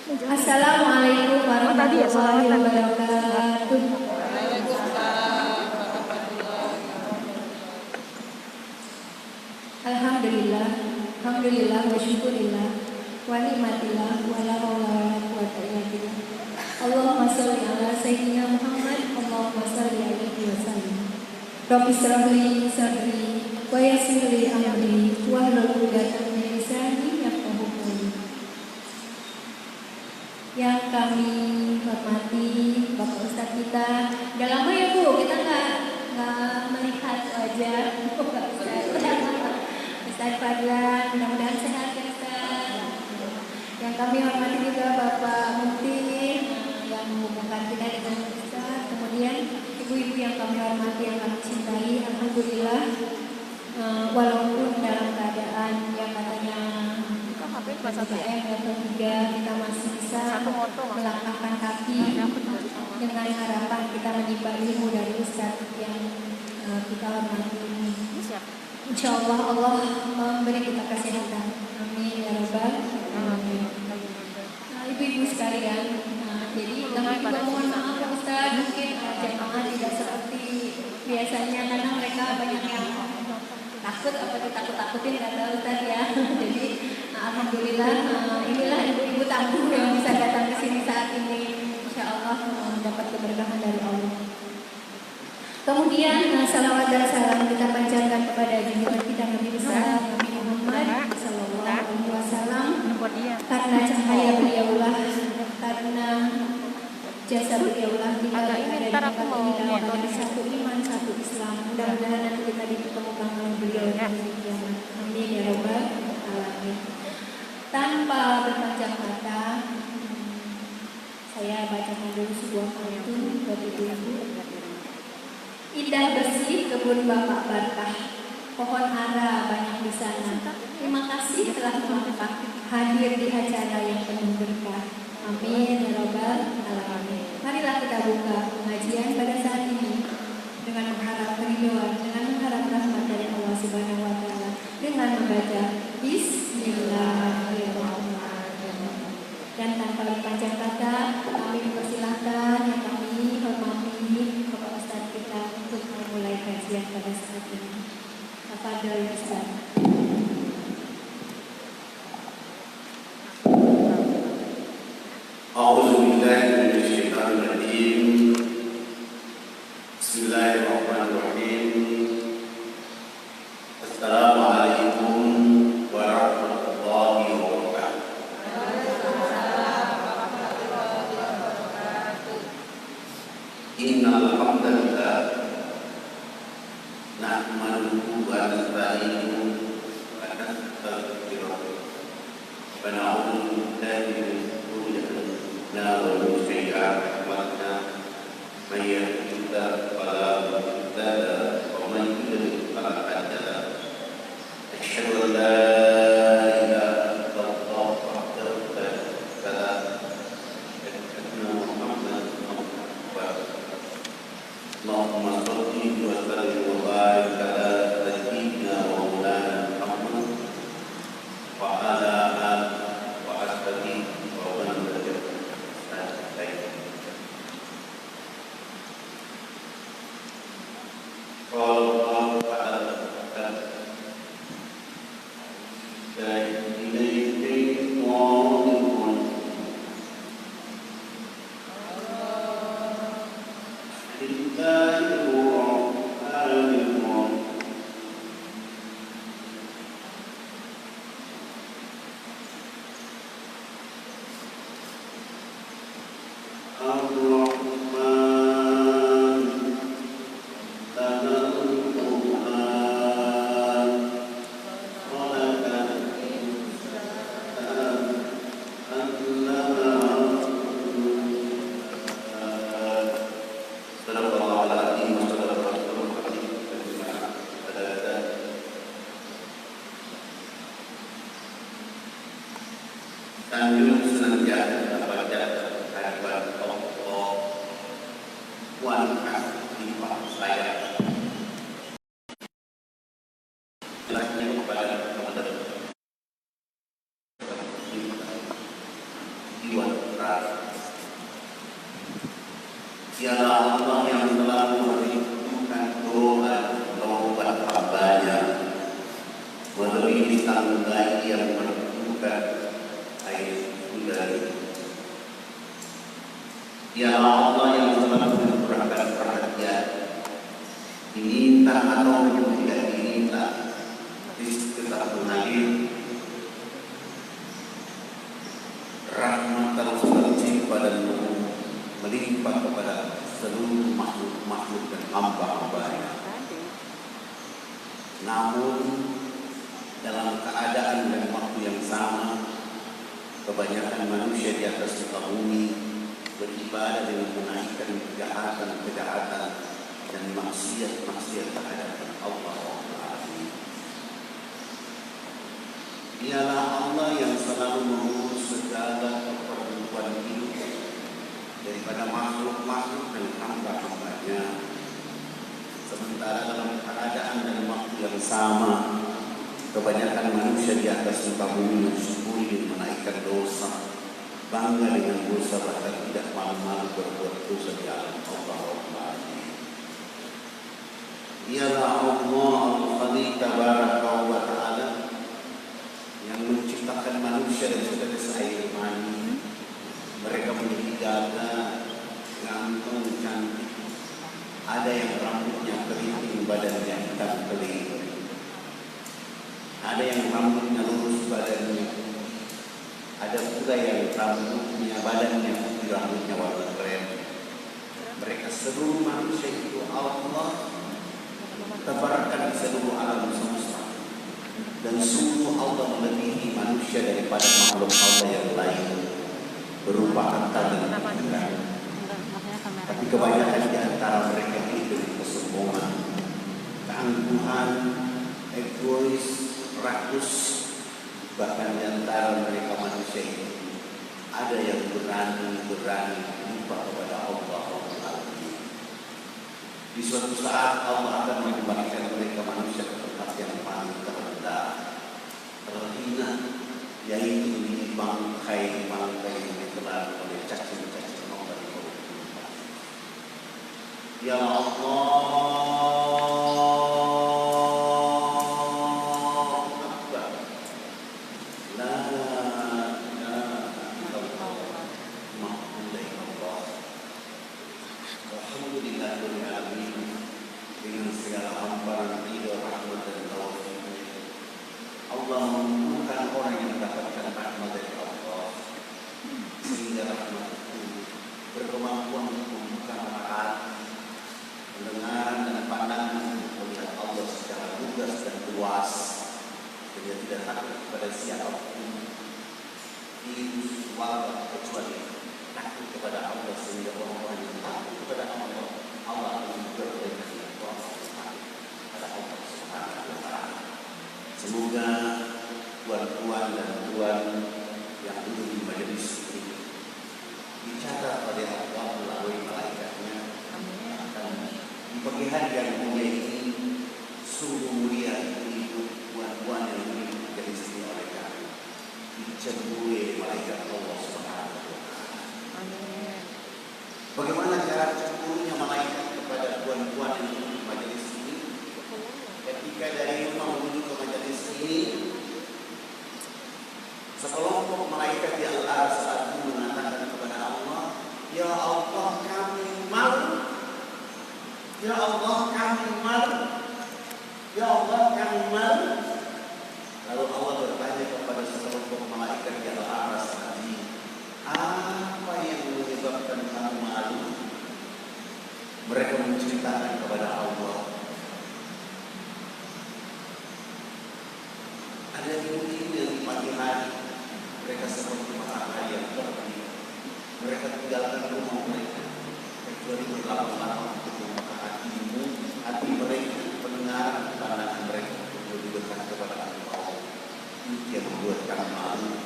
Assalamualaikum warahmatullahi wabarakatuh. Alhamdulillah, alhamdulillah wa syukurillah wa nikmatillah wa la haula wa la quwwata illa billah. Allahumma shalli ala sayyidina Muhammad, Allahumma shalli alaihi wa sallim. Rabbi shrah li sadri wa yassir li amri wahlul 'uqdatam min lisani yafqahu qawli. Yang kami hormati Bapak Ustadz kita, udah lama ya Bu, kita nggak melihat wajah Bapak Ustadz Fadlan, mudah-mudahan sehat ya Ustadz. Yang kami hormati juga Bapak Mufti yang menghubungkan kita dengan Ustadz. Kemudian ibu-ibu yang kami hormati, yang kami cintai, alhamdulillah walaupun dalam keadaan yang katanya PPKM level 3 kita masih bisa melangkahkan kaki dengan harapan kita menimba ilmu dari Ustadz yang kita hormati ini. Insya Allah Allah memberi kita kesehatan. Amin ya Rabbal alamin. Ibu-ibu sekalian, jadi kami juga mohon maaf ya Ustadz, mungkin jemaah tidak seperti biasanya karena mereka banyak yang takut atau ditakut-takutin kata Ustadz ya. Jadi alhamdulillah inilah ibu-ibu tangguh yang bisa datang ke sini saat ini. Insya Allah mendapat keberkahan dari Allah. Kemudian salawat dan salam kita panjatkan kepada junjungan kita Nabi besar Nabi Muhammad Sallallahu Alaihi Wasallam, karena cahaya beliaulah, karena jasa beliaulah kita ada di tempat ini dalam satu iman satu Islam. Mudah-mudahan nanti kita dipertemukan oleh beliau di kiamat. Amin ya Rabbal alamin. Tanpa berpanjang kata, saya bacakan dulu sebuah pantun buat ibu-ibu. Indah bersih kebun Bapak Barkah, pohon ara banyak di sana. Terima kasih telah memangkat hadir di acara yang penuh berkah. Amin ya Rabbal alamin. Marilah kita buka pengajian pada saat ini dengan mengharap keridhaan, dengan mengharap rahmat dari Allah Subhanahu wa taala, dengan membaca Bismillahirrahmanirrahim. Dan tanpa berpanjang kata, kami persilahkan yang kami hormati Bapak Ustadz kita untuk memulai kajian pada saat ini. Tafadhol Ustadz. A'udzubillahi minasyaitonir rajim. Bismillahirrahmanirrahim. Assalamualaikum warahmatullahi wabarakatuh. Innal hamdalillah nahmaduhu wa nasta'inuhu wa nastaghfiruh wa na'udzu billahi min shururi anfusina wa min sayyi'ati a'malina. May yahdihillahu fala mudilla lahu wa may yudlil fala hadiya lahu. Asyhadu an la ilaha illallah wahdahu la syarika lahu wa asyhadu anna Muhammadan abduhu wa rasuluh. Allahumma shalli wa sallim wa barik ala sayyidina wa maulana Muhammad wa ala alihi wa ashabihi wa man tabi'ahum bi ihsan. Qala Allah ta'ala Sanjung senantiasa pada hadapan Allah, kuatkan limpah saya. Jelasnya kepada teman-teman jiwa sejahtera. Dialah Allah yang telah merindukan doa taubat hambanya melalui tangga yang menentukan air udara. Dialah Allah yang telah mencurahkan perhatian, diminta atau tidak diminta, tetap mengalir rahmat terus pada melimpah kepada seluruh makhluk dan hamba-hambanya. Namun dalam keadaan dan waktu yang sama, kebanyakan manusia di atas muka bumi beribadah dengan menaikkan kejahatan dan maksiat terhadap Allah. Dialah Allah yang selalu mengurus segala keperluan hidup daripada makhluk-makhluk dan hamba-hambanya. Sementara dalam keadaan dan waktu yang sama, kebanyakan manusia di atas muka bumi mensyukuri dan menaikkan dosa, bangga dengan dosa, bahkan tidak malu-malu berbuat dosa di alam Allah. Dialah Allah Al-Khaliq Tabaraka wa Ta'ala yang menciptakan manusia dan segala air mani. Mereka menjadi gagah, ganteng, cantik. Ada yang rambutnya keriting, badannya hitam keling. Ada yang rambutnya lurus, badannya putih. Ada pula yang rambutnya, badannya putih, rambutnya warna krem. Mereka seluruh manusia itu Allah tebarkan di seluruh alam semesta. Dan sungguh Allah melebihi manusia daripada makhluk Allah yang lain berupa harta dan pikiran. Tapi kebanyakan di antara mereka hidup dengan kesombongan, keangkuhan, egois, rakus. Bahkan di antara mereka manusia itu ada yang berani lupa kepada Allah. Di suatu saat Allah akan mengembalikan mereka manusia ke tempat yang paling terendah, terhina, yaitu di bangkai-bangkai yang ditelan oleh cacing-cacing nomor yang berlimpah. Ya Allah, Akbar. La ilaha illallah, Muhammadur Rasulullah. Alhamdulillahirabbil alamin, dengan segala hamparan ridho, rahmat dan taufik Allah mengumpulkan orang yang mendapatkan rahmat dari Allah, sehingga rahmat itu berkemampuan untuk membuka mata, pendengaran dan pandangan untuk melihat Allah secara lugas dan luas. Dia tidak takut kepada siapapun, virus, wabah, kecuali takut kepada Allah, sehingga orang-orang yang takut kepada Allah akan berbeda dengan kepada Allah Subhanahu wa Ta'ala. Semoga tuan-tuan dan tuan yang duduk di majelis ini dicatat oleh Allah melalui malaikatnya akan di pagi hari yang mulia ini. Sungguh mulia hidup tuan-tuan yang duduk di majelis ini oleh kami, dicemburi malaikat Allah Subhanahu wa Ta'ala. Bagaimana cara cemburunya malaikat kepada tuan-tuan yang duduk di majelis ini? Ketika dari rumah menuju ke majelis ini, sekelompok malaikat di al-ars saat itu mengatakan kepada Allah, Ya Allah kami malu, Ya Allah kami malu, Ya Allah kami malu. Lalu Allah bertanya kepada sekelompok malaikat di al-ars tadi, apa yang menyebabkan kamu malu? Mereka menceritakan kepada Allah, ada ibu-ibu yang di pagi hari mereka seperti matahari yang terbit. Mereka tinggalkan rumah mereka kecuali berlama-lama untuk membuka hati mereka, pendengaran, pandangan mereka untuk dekat kepada Allah. Itu yang membuat kami malu.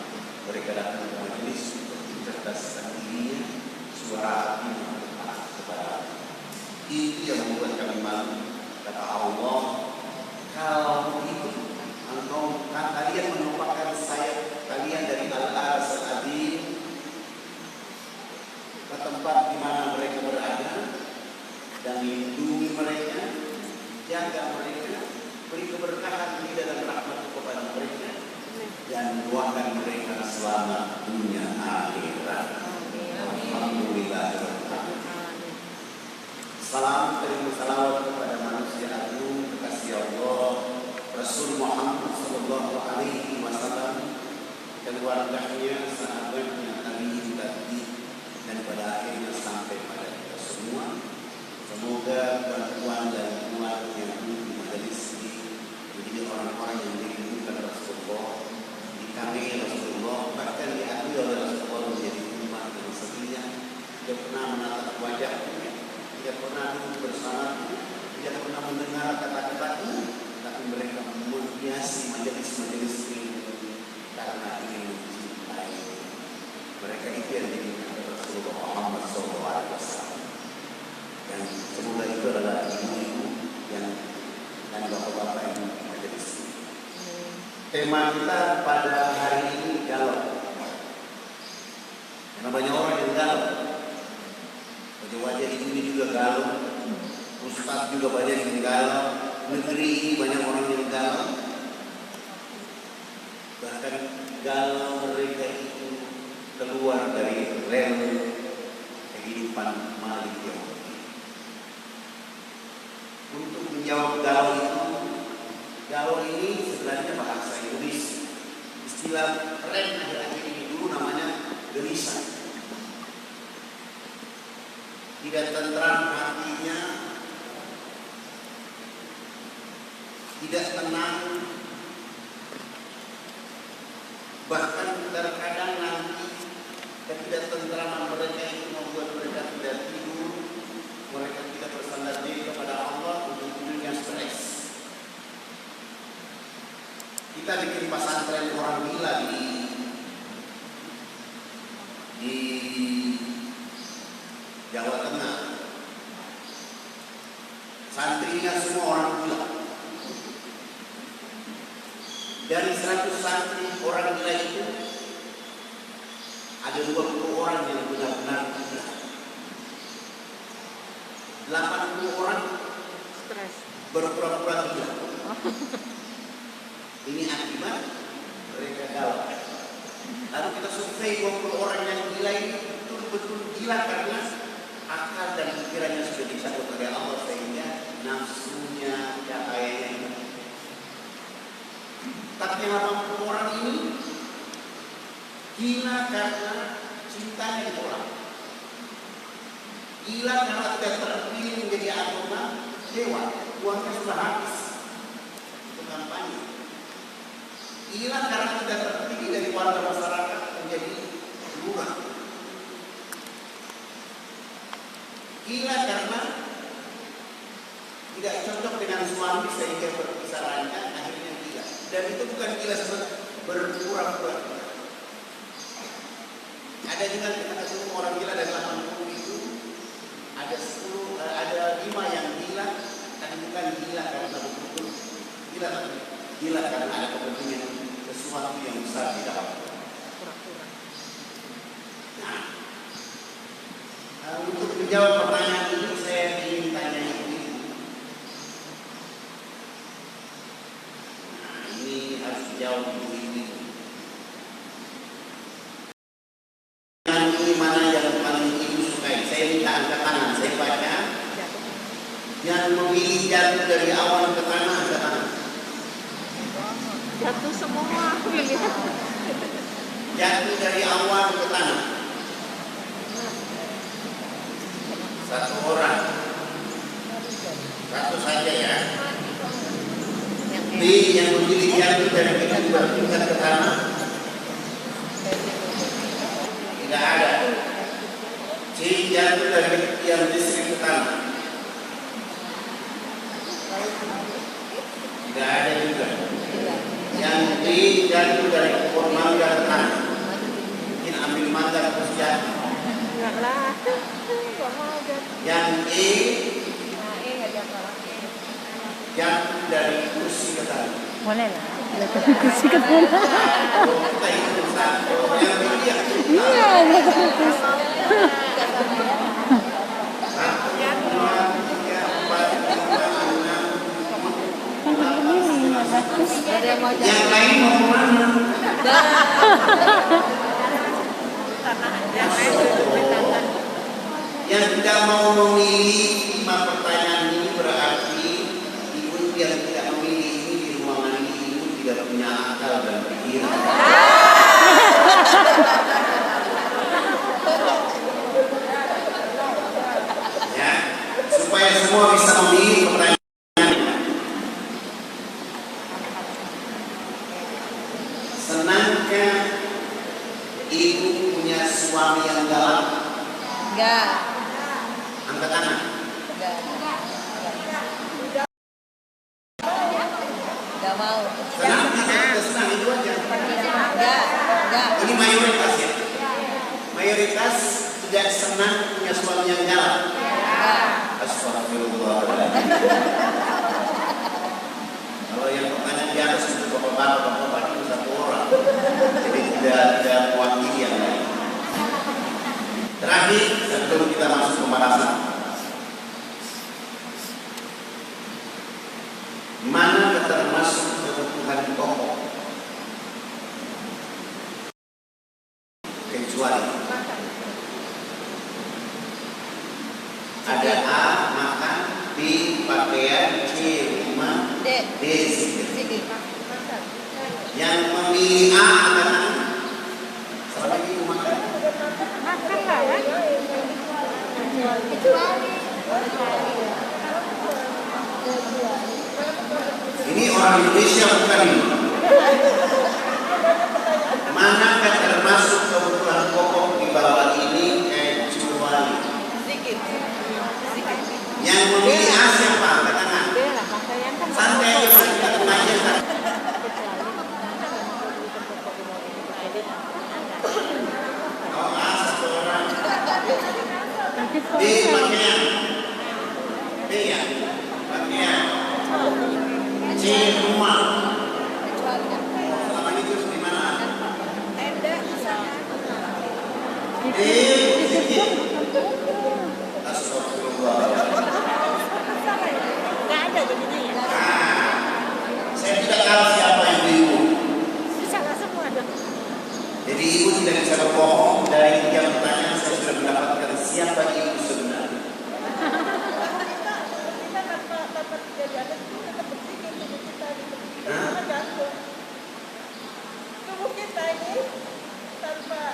Mereka datang ke majelis untuk mencerdaskan dirinya, suara hati mendekat kepada Allah. Itu yang membuat kami malu. Kata Allah, kalau begitu kalian menumpahkan sayap kalian dari al-ars tempat di mana mereka berada dan lindungi mereka, jaga mereka, beri keberkahan di dalam rahmat kepada mereka dan doakan mereka selamat dunia akhirat. Alhamdulillah. Salam terima salawat kepada manusia agung kekasih Allah Rasul Muhammad sallallahu alaihi wasallam, keluarganya, sahabatnya, tabi'in dan pada akhirnya sampai pada kita semua. Semoga bantuan dan kuat yang di majelis ini menjadi orang-orang yang dirindukan Rasulullah, dikagumi Rasulullah, bahkan diakui oleh Rasulullah menjadi umat yang setia, tidak pernah menatap wajahnya, tidak pernah duduk bersama, tidak pernah mendengar kata-katanya, tapi mereka menghiasi majelis-majelis ini karena ingin mencintai. Mereka itu yang diinginkan Rasulullah Muhammad SAW. Dan semoga itu adalah ibu-ibu yang dan bapak-bapak yang majelis ini. Tema kita pada hari ini galau. Karena banyak orang yang galau. Wajah-wajah ini juga galau. Ustaz juga banyak yang galau. Negeri ini banyak orang yang galau. Bahkan galau mereka itu keluar dari rel kehidupan Malik Yawmi. Untuk menjawab galau ini sebenarnya bahasa Indonesia. Istilah tren akhir-akhir ini dulu namanya gelisah. Tidak tentram hatinya, tidak tenang, bahkan terkadang nanti ketidaktentraman mereka itu membuat mereka tidak tidur, mereka tidak bersandar diri kepada Allah, untuk tidurnya stres. Kita bikin pesantren orang gila di Jawa Tengah. Santrinya semua orang gila. Dari 100 santri orang gila itu ada 20 orang yang benar-benar gila. 80 orang stres, berpura-pura gila. Ini akibat mereka galau. Lalu kita survei 20 orang yang gila ini betul-betul gila karena akal dan pikirannya sudah dicabut oleh Allah sehingga nafsunya, cahayanya. Tapi yang 80 orang ini gila karena cintanya ditolak. Gila karena tidak terpilih menjadi anggota dewan, uangnya sudah habis untuk kampanye. Gila karena tidak terpilih dari warga masyarakat menjadi lurah. Gila karena tidak cocok dengan suami sehingga berpisah ranjang, akhirnya gila. Dan itu bukan gila seperti berpura-pura. Ada juga kita ketemu orang gila dari 80 itu ada 5 yang gila, tapi bukan gila karena betul-betul gila, tapi gila karena ada kepentingan sesuatu yang besar di dalam. Nah, untuk menjawab pertanyaan ini saya ingin tanya ini. Nah, ini harus dijawab ibu ini. Ini mana yang paling ibu sukai? Saya minta angkat tangan, saya baca. Yang memilih jatuh dari awan ke tanah, angkat tangan. Jatuh semua pilih. Jatuh dari awan ke tanah. 1 orang. 1 saja ya. B yang memilih jatuh dari pintu bertingkat ke tanah. Tidak ada. C jatuh dari tiang listrik ke tanah. Tidak ada juga. Yang D jatuh dari pohon mangga ke tanah. Mungkin ambil mangga terus jatuh. Enggak lah. Enggak mau jatuh. Yang E Enggak jatuh. jatuh dari kursi ke tanah. Boleh lah. Jatuh dari kursi ke tanah. Kalau kita hitung satu, yang B yang Iya, jatuh dari kursi. mau Yang lain mau kemana? Yang tidak mau memilih 5 pertanyaan ini berarti ibu yang tidak memilih ini di ruangan ini ibu tidak punya akal dan pikiran. Ya, supaya semua bisa memilih pertanyaan. Senangkah ibu punya suami yang galak? Enggak. Angkat tangan. Enggak mau. Senang tidak senang itu aja. Enggak. Ini mayoritas ya. Mayoritas tidak senang punya suami yang galak. Astagfirullahaladzim. Kalau yang pertanyaan di atas itu bapak-bapak itu satu orang. Jadi tidak mewakili yang lain. Terakhir, sebelum kita masuk pembahasan, mana termasuk kebutuhan pokok kecuali ada A makan, B pakaian, C rumah, D zikir. Yang memilih A adalah selama ini makan. Makan lah ya. Ini orang Indonesia bukan ini. Manakah termasuk kebutuhan pokok di bawah ini kecuali? Sedikit. Yang memilih A siapa? Katakan. Dia lah pakaian kan. Santai aja Mas, kita kemarin. Oh, A satu orang. B pakaian. B ya. Pakaian. C rumah. Selama ini terus di mana? D zikir. Astagfirullahaladzim. Enggak ada jadinya ya. Saya tidak tahu siapa yang ibu. Bisa lah semua dong. Jadi ibu tidak bisa berbohong. Dari 3 pertanyaan saya sudah mendapatkan siapa ibu sebenarnya.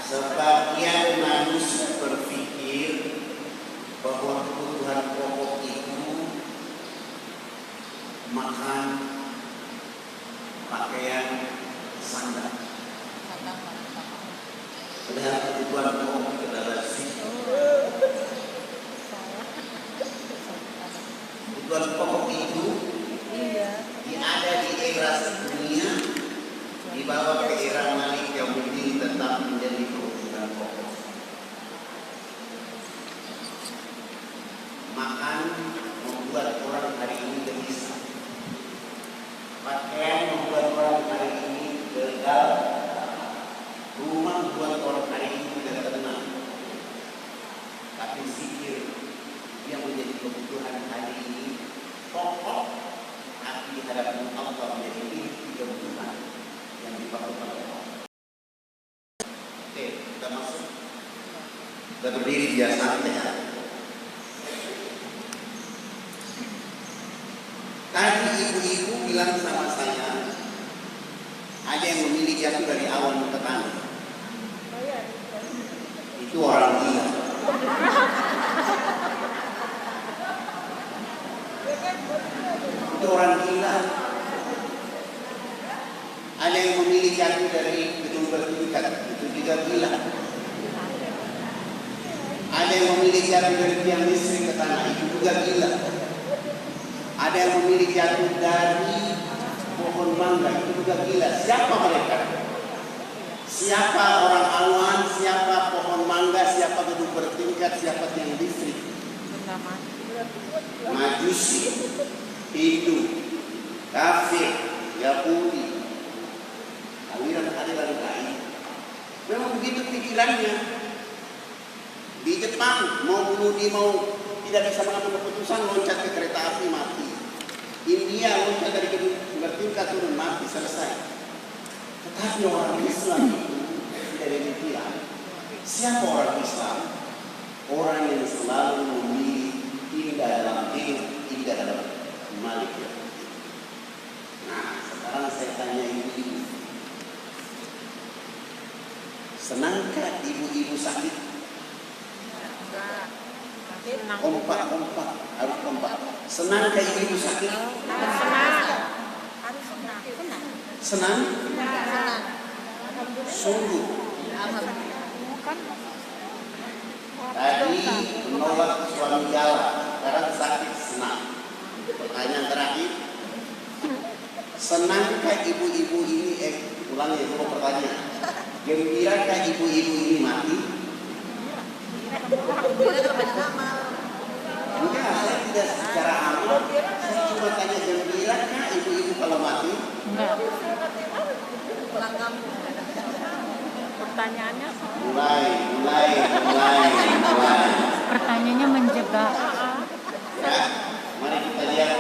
Sebagian manusia berpikir bahwa kebutuhan pokok itu makan, pakaian, sandal. Padahal kebutuhan pokok itu adalah zikir. Kebutuhan pokok itu ada di era dunia, dibawa ke era Malik Yaumiddin tetap menjadi kebutuhan pokok. Makan membuat orang hari ini gelisah. Pakaian membuat orang hari ini gagal. Rumah membuat orang hari ini tidak tenang. Tapi zikir yang menjadi kebutuhan hari ini pokok, tapi di hadapan Allah menjadi inti kebutuhan yang diperlukan oleh Allah. Oke, kita masuk. Kita berdiri di santai ya. Tadi ibu-ibu bilang sama saya, ada yang memilih jatuh dari awan ke tanah. Itu orang gila. Itu orang gila. Ada yang memilih jatuh dari gedung bertingkat. Itu juga gila. Ada yang memilih jatuh dari tiang listrik ke tanah. Itu juga gila. Ada yang memilih jatuh dari pohon mangga. Itu juga gila. Siapa mereka? Siapa orang awan? Siapa pohon mangga? Siapa gedung bertingkat? Siapa tiang listrik? Majusi, Hindu, kafir, Yahudi, aliran-aliran lain. Memang begitu pikirannya. Di Jepang mau bunuh diri, mau tidak bisa mengambil keputusan, loncat ke kereta api mati. India loncat dari gedung bertingkat turun mati selesai. Tetapi orang Islam itu tidak demikian. Siapa orang Islam? Orang yang selalu memilih indah dalam hidup, indah dalam malik. Nah, sekarang saya tanya ibu-ibu, senangkah ibu-ibu sakit? Kompak, harus kompak. Senangkah ibu-ibu sakit? Senang? Sungguh. Tadi menolak suami galak, sekarang sakit senang. Pertanyaan terakhir, senangkah ibu-ibu ini? Ulangi dulu pertanyaan. Gembirakah ibu-ibu ini mati? Enggak, saya tidak secara amal. Saya cuma tanya gembirakah ibu-ibu kalau mati? Enggak. Pertanyaannya Mulai. pertanyaannya menjebak. Ya, mari kita lihat.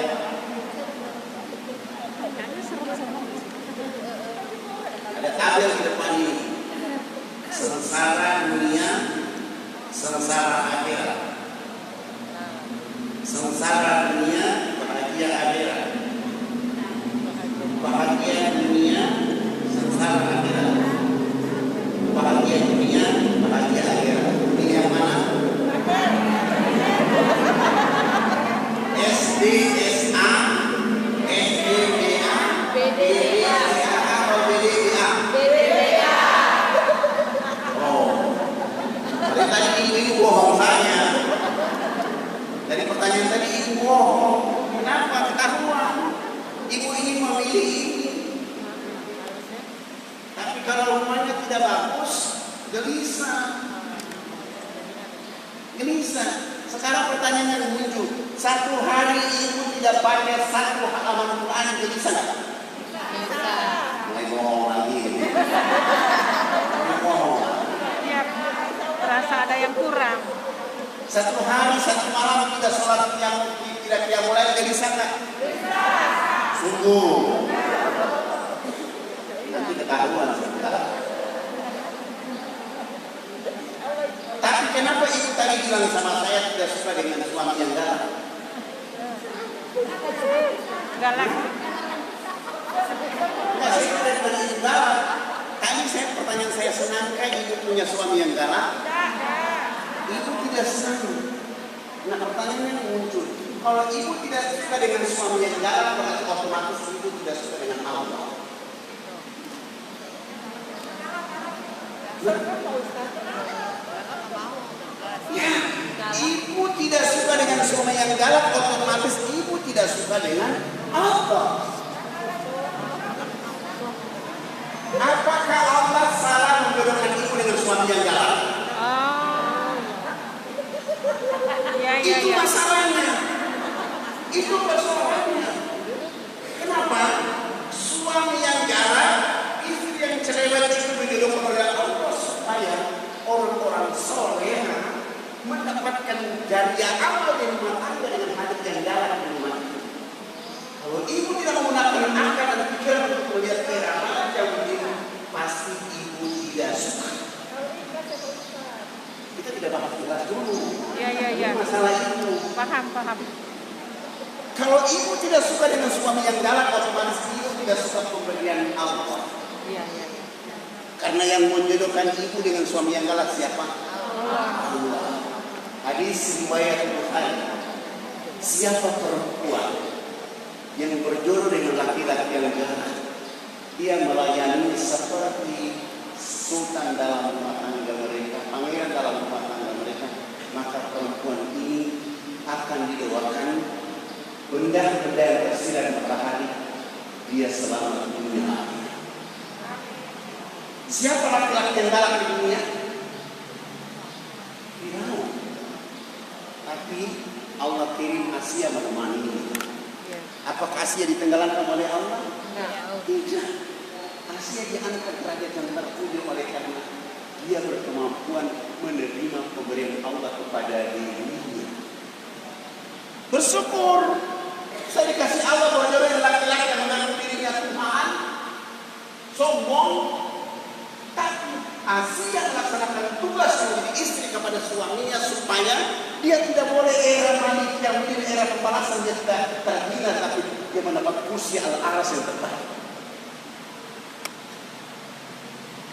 Ada tabel di depan ini. Sengsara dunia, sengsara akhirat. Sengsara dunia, bahagia akhirat. Bahagia dunia, sengsara akhirat. Bahagia dunia, bahagia akhirat. Ini yang mana? SDSA, SDBA, BDBA atau BDBA? Oh, tadi ibu bohong saya. Dari pertanyaan tadi ibu bohong. Kenapa? Ketahuan. Ibu ini memilih ini. Tapi kalau rumahnya tidak bagus, gelisah. Sekarang pertanyaannya muncul. Satu hari ibu tidak pakai satu halaman Quran, gelisah nggak? Mulai bohong lagi. Mulai bohong. Ya, terasa ada yang kurang. Satu hari, satu malam tidak sholat yang tidak mulai gelisah nggak? Sungguh. Nanti ketahuan sebentar. Tapi kenapa ibu tadi bilang sama saya tidak suka dengan suami yang galak? Galak. Enggak, saya tidak bilang ibu galak. Tadi pertanyaan saya, senangkah ibu punya suami yang galak? Ibu tidak senang. Nah, pertanyaannya muncul. Kalau ibu tidak suka dengan suami yang galak, berarti otomatis ibu tidak suka dengan Allah. Ya, ibu tidak suka dengan suami yang galak, otomatis ibu tidak suka dengan Allah. Apakah Allah salah menjodohkan ibu dengan suami yang galak? Itu masalahnya. Kenapa? Suami yang galak, istri yang cerewet itu dijodohkan oleh Allah supaya orang-orang soleh mendapatkan jariah amal dan rumah tangga dengan hati yang galak di rumah itu. Kalau ibu tidak menggunakan akal dan pikiran untuk melihat keramat yang begini, pasti ibu tidak suka. Kita tidak bahas jelas dulu. Ya. Masalah itu. Paham. Kalau ibu tidak suka dengan suami yang galak, otomatis ibu tidak suka pemberian Allah. Iya. Karena yang menjodohkan ibu dengan suami yang galak siapa? Allah. Hadis riwayat Bukhari. Siapa perempuan yang berjodoh dengan laki-laki yang galak, dia melayani seperti sultan dalam rumah tangga mereka, pangeran dalam rumah tangga mereka, maka perempuan ini akan didoakan benda-benda yang bersinar matahari, dia selamat dunia akhirat. Siapa laki-laki yang galak di dunia? Firaun. Tapi Allah kirim Asia menemani ini. Apakah Asia ditenggelamkan oleh Allah? Tidak. Asia diangkat derajat yang terpuji oleh karena dia berkemampuan menerima pemberian Allah kepada dirinya. Bersyukur. Saya dikasih Allah bahwa yang laki-laki yang mengaku dirinya Tuhan, sombong, tapi Asia melaksanakan tugas menjadi istri kepada suaminya supaya dia tidak boleh era malik yang menjadi era pembalasan, dia tidak terhina, tapi dia mendapat kursi al-aras yang terbaik.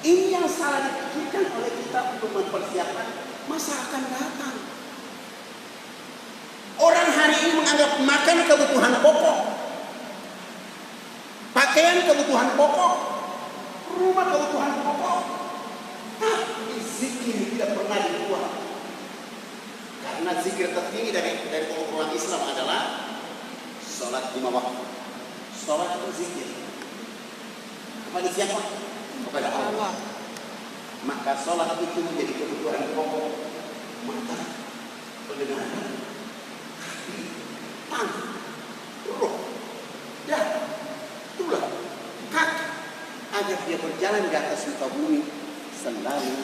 Ini yang salah dipikirkan oleh kita untuk mempersiapkan masa akan datang. Orang hari ini menganggap makan kebutuhan pokok, pakaian kebutuhan pokok, rumah kebutuhan pokok, tapi zikir tidak pernah dibuat. Karena zikir tertinggi dari pokok Islam adalah sholat 5 waktu. Sholat itu zikir kepada siapa? Kepada Allah. Maka sholat itu menjadi kebutuhan pokok mata, pendengaran, tangan, roh, dan tulang, kaki, agar dia berjalan di atas muka bumi selalu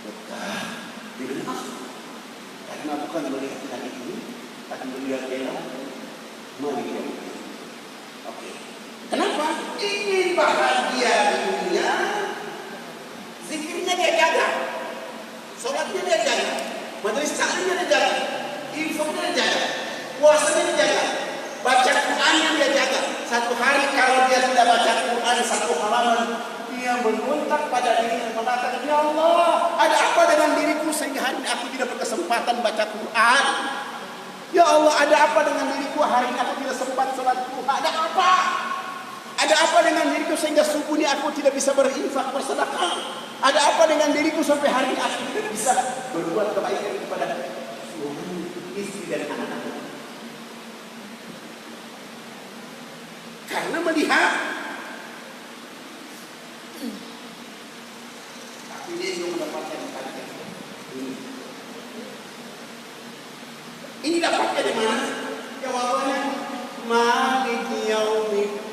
betah di rumah. Karena bukan melihat hari ini, tapi melihat dia melihat. Oke. Kenapa? Ingin bahagia di dunia, zikirnya dia jaga, sholatnya dia jaga, majelis taklimnya dia jaga, infonya dia jaga, puasanya dia jaga, baca Qurannya dia jaga. Satu hari kalau dia tidak baca Quran 1 halaman, dia membentak pada diri dan mengatakan, ya Allah, ada apa dengan diriku sehingga hari ini aku tidak berkesempatan baca Quran? Ya Allah, ada apa dengan diriku hari ini aku tidak sempat sholat duha? Ada apa? Ada apa dengan diriku sehingga subuh ini aku tidak bisa berinfak bersedekah? Ada apa dengan diriku sampai hari ini aku tidak bisa berbuat kebaikan kepada suami, istri dan anak-anak? Karena melihat, tapi dia belum mendapatkan kebaikan. Ini dapatnya di mana? Jawabannya Maliki Yaumiddin.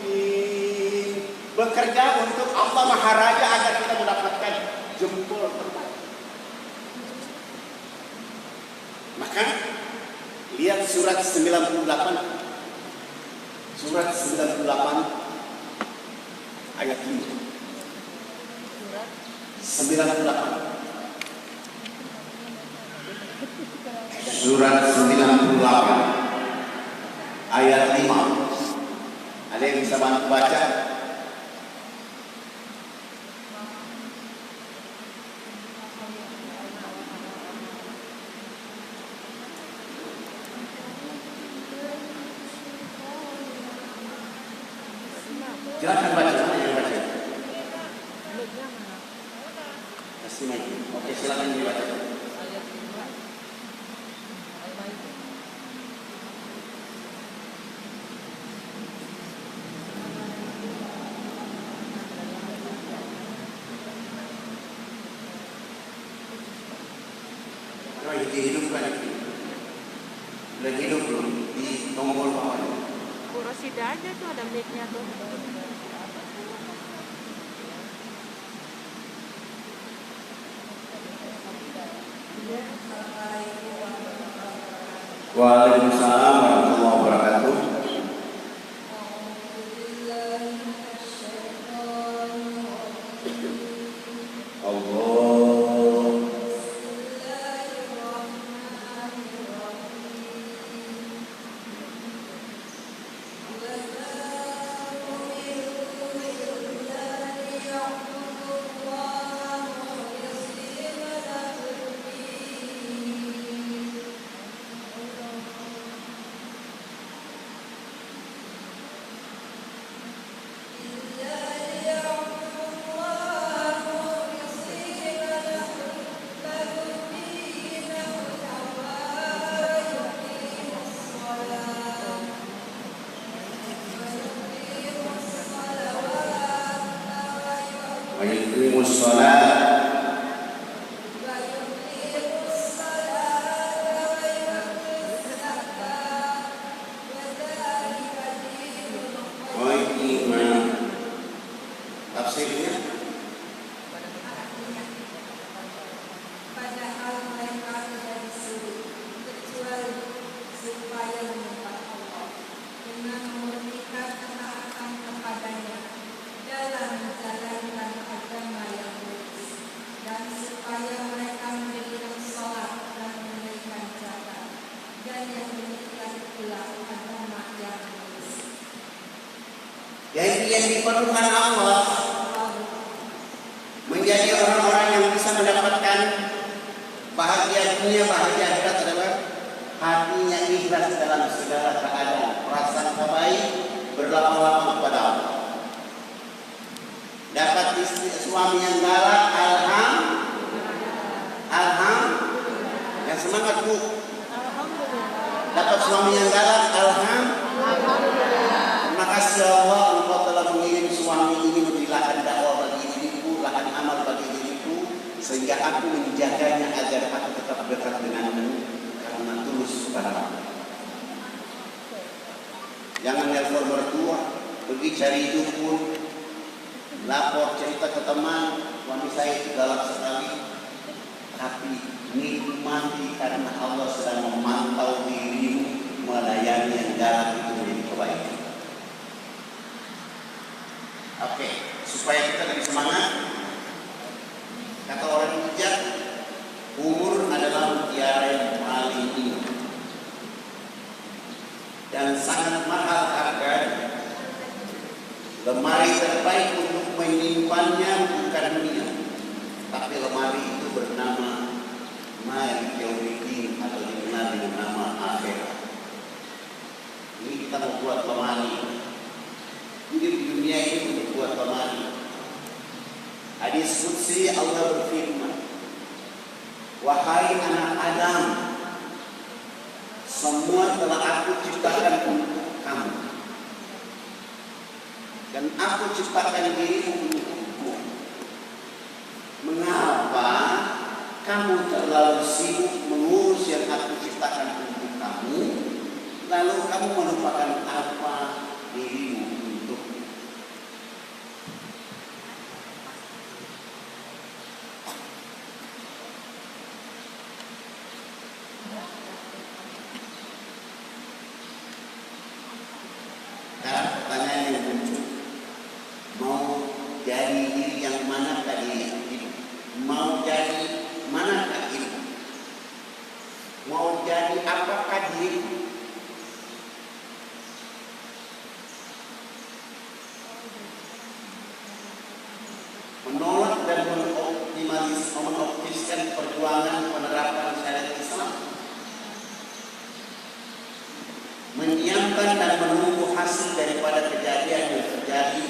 Bekerja untuk Allah Maharaja agar kita mendapatkan jempol terbaik. Maka lihat surat 98. Surat 98 ayat 5. 98. Surat 98 ayat 5. Ada yang bisa bantu baca? Silakan baca, mana yang baca? Kasih mic. Oke, silakan dibaca. Dihidupkan itu. Udah hidup belum? Di tombol bawah. Kurosida aja tuh ada mic-nya tuh. Waalaikumsalam warahmatullahi wabarakatuh. Yuqimus shalah tafsirnya Padahal mereka tidak disuruh kecuali supaya menyembah Allah. Yang diperlukan Allah menjadi orang-orang yang bisa mendapatkan bahagia dunia, bahagia akhirat adalah hatinya ikhlas dalam segala keadaan, perasaan baik, berlapang-lapang kepada Allah. Dapat istri suami yang galak, yang semangat Bu. Dapat suami yang galak, terima kasih Allah, Engkau telah mengirim suami ini menjadi lahan dakwah bagi diriku, lahan amal bagi diriku, sehingga aku menjaganya agar aku tetap dekat denganmu karena tulus kepadamu. Jangan nelpon mertua, pergi cari dukun, lapor cerita ke teman, suami saya itu galak sekali, tapi nikmati karena Allah sedang memantau dirimu, melayani yang galak itu menjadi kebaikan. Oke, supaya kita lebih semangat, kata orang bijak, umur adalah mutiara yang paling indah dan sangat mahal harganya. Lemari terbaik untuk menyimpannya bukan dunia, tapi lemari itu bernama Malik Yaumiddin atau dikenal dengan nama akhirat. Ini kita mau buat lemari. Hidup di dunia ini untuk buat lemari. Hadis qudsi Allah berfirman, wahai anak Adam, semua telah aku ciptakan untuk kamu, dan aku ciptakan dirimu untukku. Mengapa kamu terlalu sibuk mengurus yang aku ciptakan untuk kamu, lalu kamu melupakan apa dirimu untuk? Sekarang pertanyaan yang muncul, mau jadi diri yang manakah diri hidup? Mau jadi manakah hidup? Mau jadi apakah diri? Menolak dan mengoptimiskan perjuangan penerapan syariat Islam, mendiamkan dan menunggu hasil daripada kejadian yang terjadi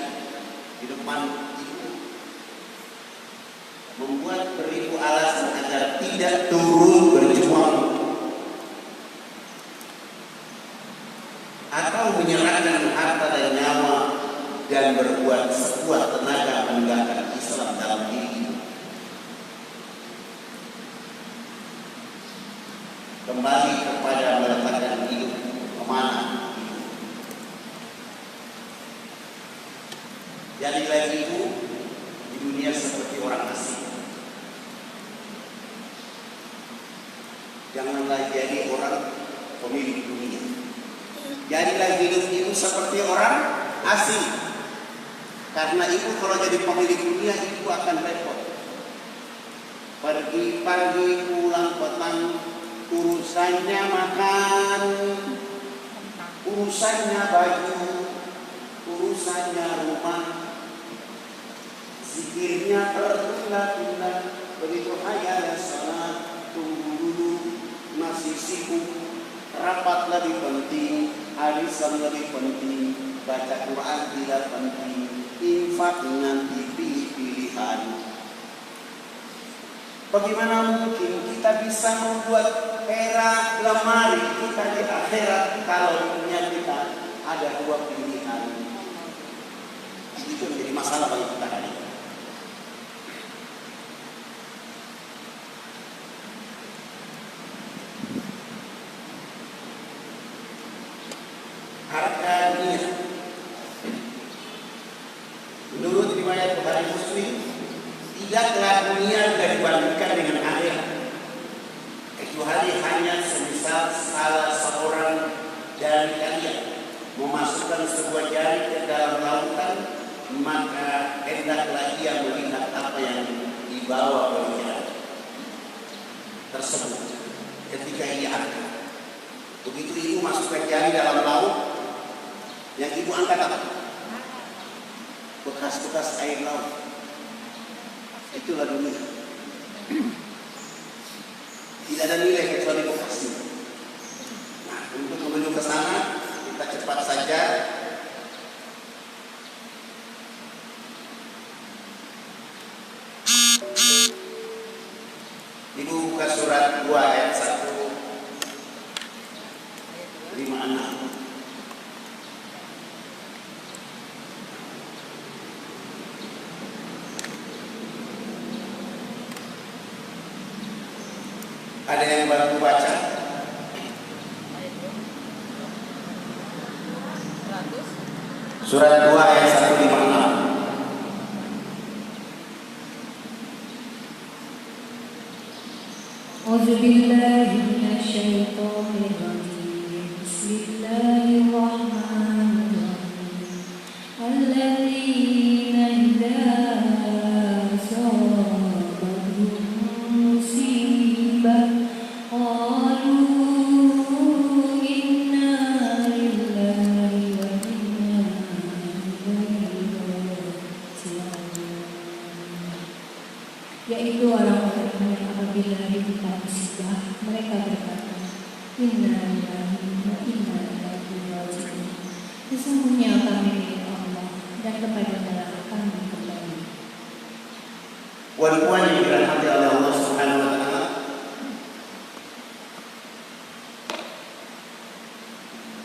di depan itu, membuat beribu alasan agar tidak turun berjuang, atau menyerahkan harta dan nyawa dan berbuat sekuat tenaga menegakkan Islam dalam diri itu. Kembali kepada meletakkan hidup kemana? Jadilah hidup di dunia seperti orang asing. Janganlah jadi orang pemilik dunia. Jadilah hidup itu seperti orang asing. Karena itu kalau jadi pemilik dunia itu akan repot. Pergi pagi pulang petang, urusannya makan, urusannya baju, urusannya rumah, zikirnya tertunda-tunda. Begitu hayal salat, tunggu dulu, masih sibuk. Rapat lebih penting, arisan lebih penting, baca Quran tidak penting, infak nanti pilih-pilihan. Bagaimana mungkin kita bisa membuat era lemari kita di akhirat kalau dunia kita ada dua pilihan? Itu menjadi masalah bagi kita hari ini. Harta dunia, menurut riwayat Bukhari Muslim, tidaklah dunia bisa dibandingkan dengan akhirat, kecuali hanya semisal salah seorang dari kalian memasukkan sebuah jari ke dalam lautan, maka hendaklah ia melihat apa yang dibawa oleh jari tersebut ketika ia angkat. Begitu ibu masukkan jari dalam laut, yang ibu angkat apa? bekas-bekas air laut. Itulah dunia. Tidak ada nilai kecuali bekasnya. Nah, untuk menuju ke sana, kita cepat saja. Dibuka surat 2 ayat 156. Ada yang baru baca? Surat 2 ayat 156. A'udzubillahi minasyaitonir rajim. Bismillahirrahmanirrahim. Alladzina idza asabatuhum musibah qalu inna lillahi wa inna ilaihi raji'un. Yaitu orang-orang yang apabila ditimpa musibah mereka berkata, Inna lillahi wa inna ilaihi raji'un. Sesungguhnya kami milik Allah dan kepadanya kami kembali. Puan-puan yang dirahmati oleh Allah Subhanahu wa taala,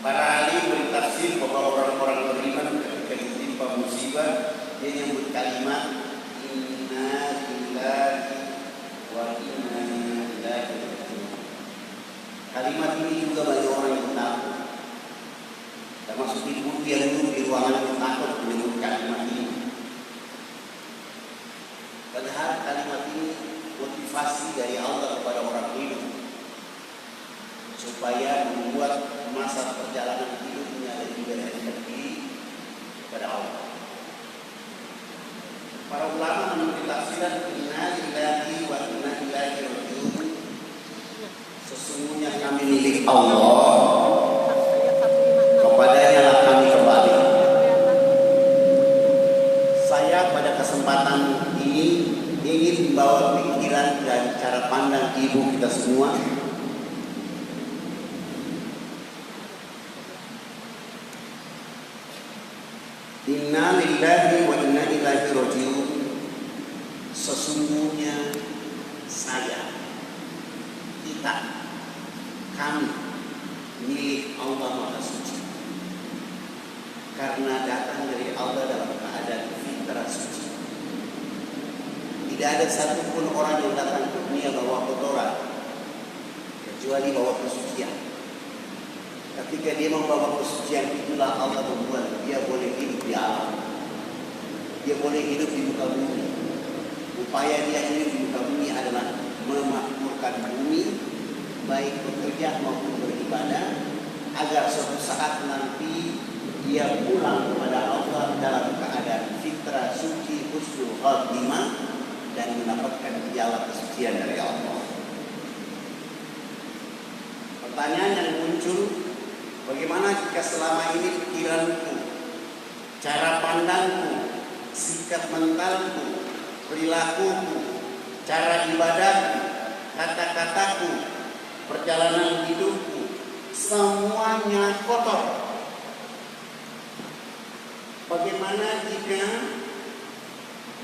para ahli bertafsir bahwa orang-orang beriman ketika ditimpa musibah dia menyebut kalimat inna lillahi wa inna ilaihi raji'un. Kalimat ini juga banyak orang yang takut. Termasuk di buku yang duduk di ruangan yang takut menyebut kalimat ini. Padahal kalimat ini motivasi dari Allah kepada orang hidup supaya membuat masa perjalanan hidupnya lebih berhati-hati kepada Allah. Para ulama menurut tafsiran inna lillahi wa inna ilaihi raji'un, sesungguhnya kami milik Allah, kepadanya lah kami kembali. Saya pada kesempatan ini ingin membawa pikiran dan cara pandang ibu kita semua inna lillahi wa inna ilaihi raji'un. Sesungguhnya saya, kita, kami milik Allah Maha Suci, karena datang dari Allah dalam keadaan fitrah suci. Tidak ada satupun orang yang datang ke dunia bawa kotoran kecuali bawa kesucian. Ketika dia membawa kesucian, itulah Allah membuat dia boleh hidup di alam. Dia boleh hidup di muka bumi. Upaya dia hidup di muka bumi adalah memakmurkan bumi, baik bekerja maupun beribadah, agar suatu saat nanti dia pulang kepada Allah dalam keadaan fitrah suci, husnul khatimah, dan mendapatkan piala kesucian dari Allah. Pertanyaan yang muncul, bagaimana jika selama ini pikiranku, cara pandangku, sikap mentalku, perilakuku, cara ibadahku, kata-kataku, perjalanan hidupku, semuanya kotor? Bagaimana jika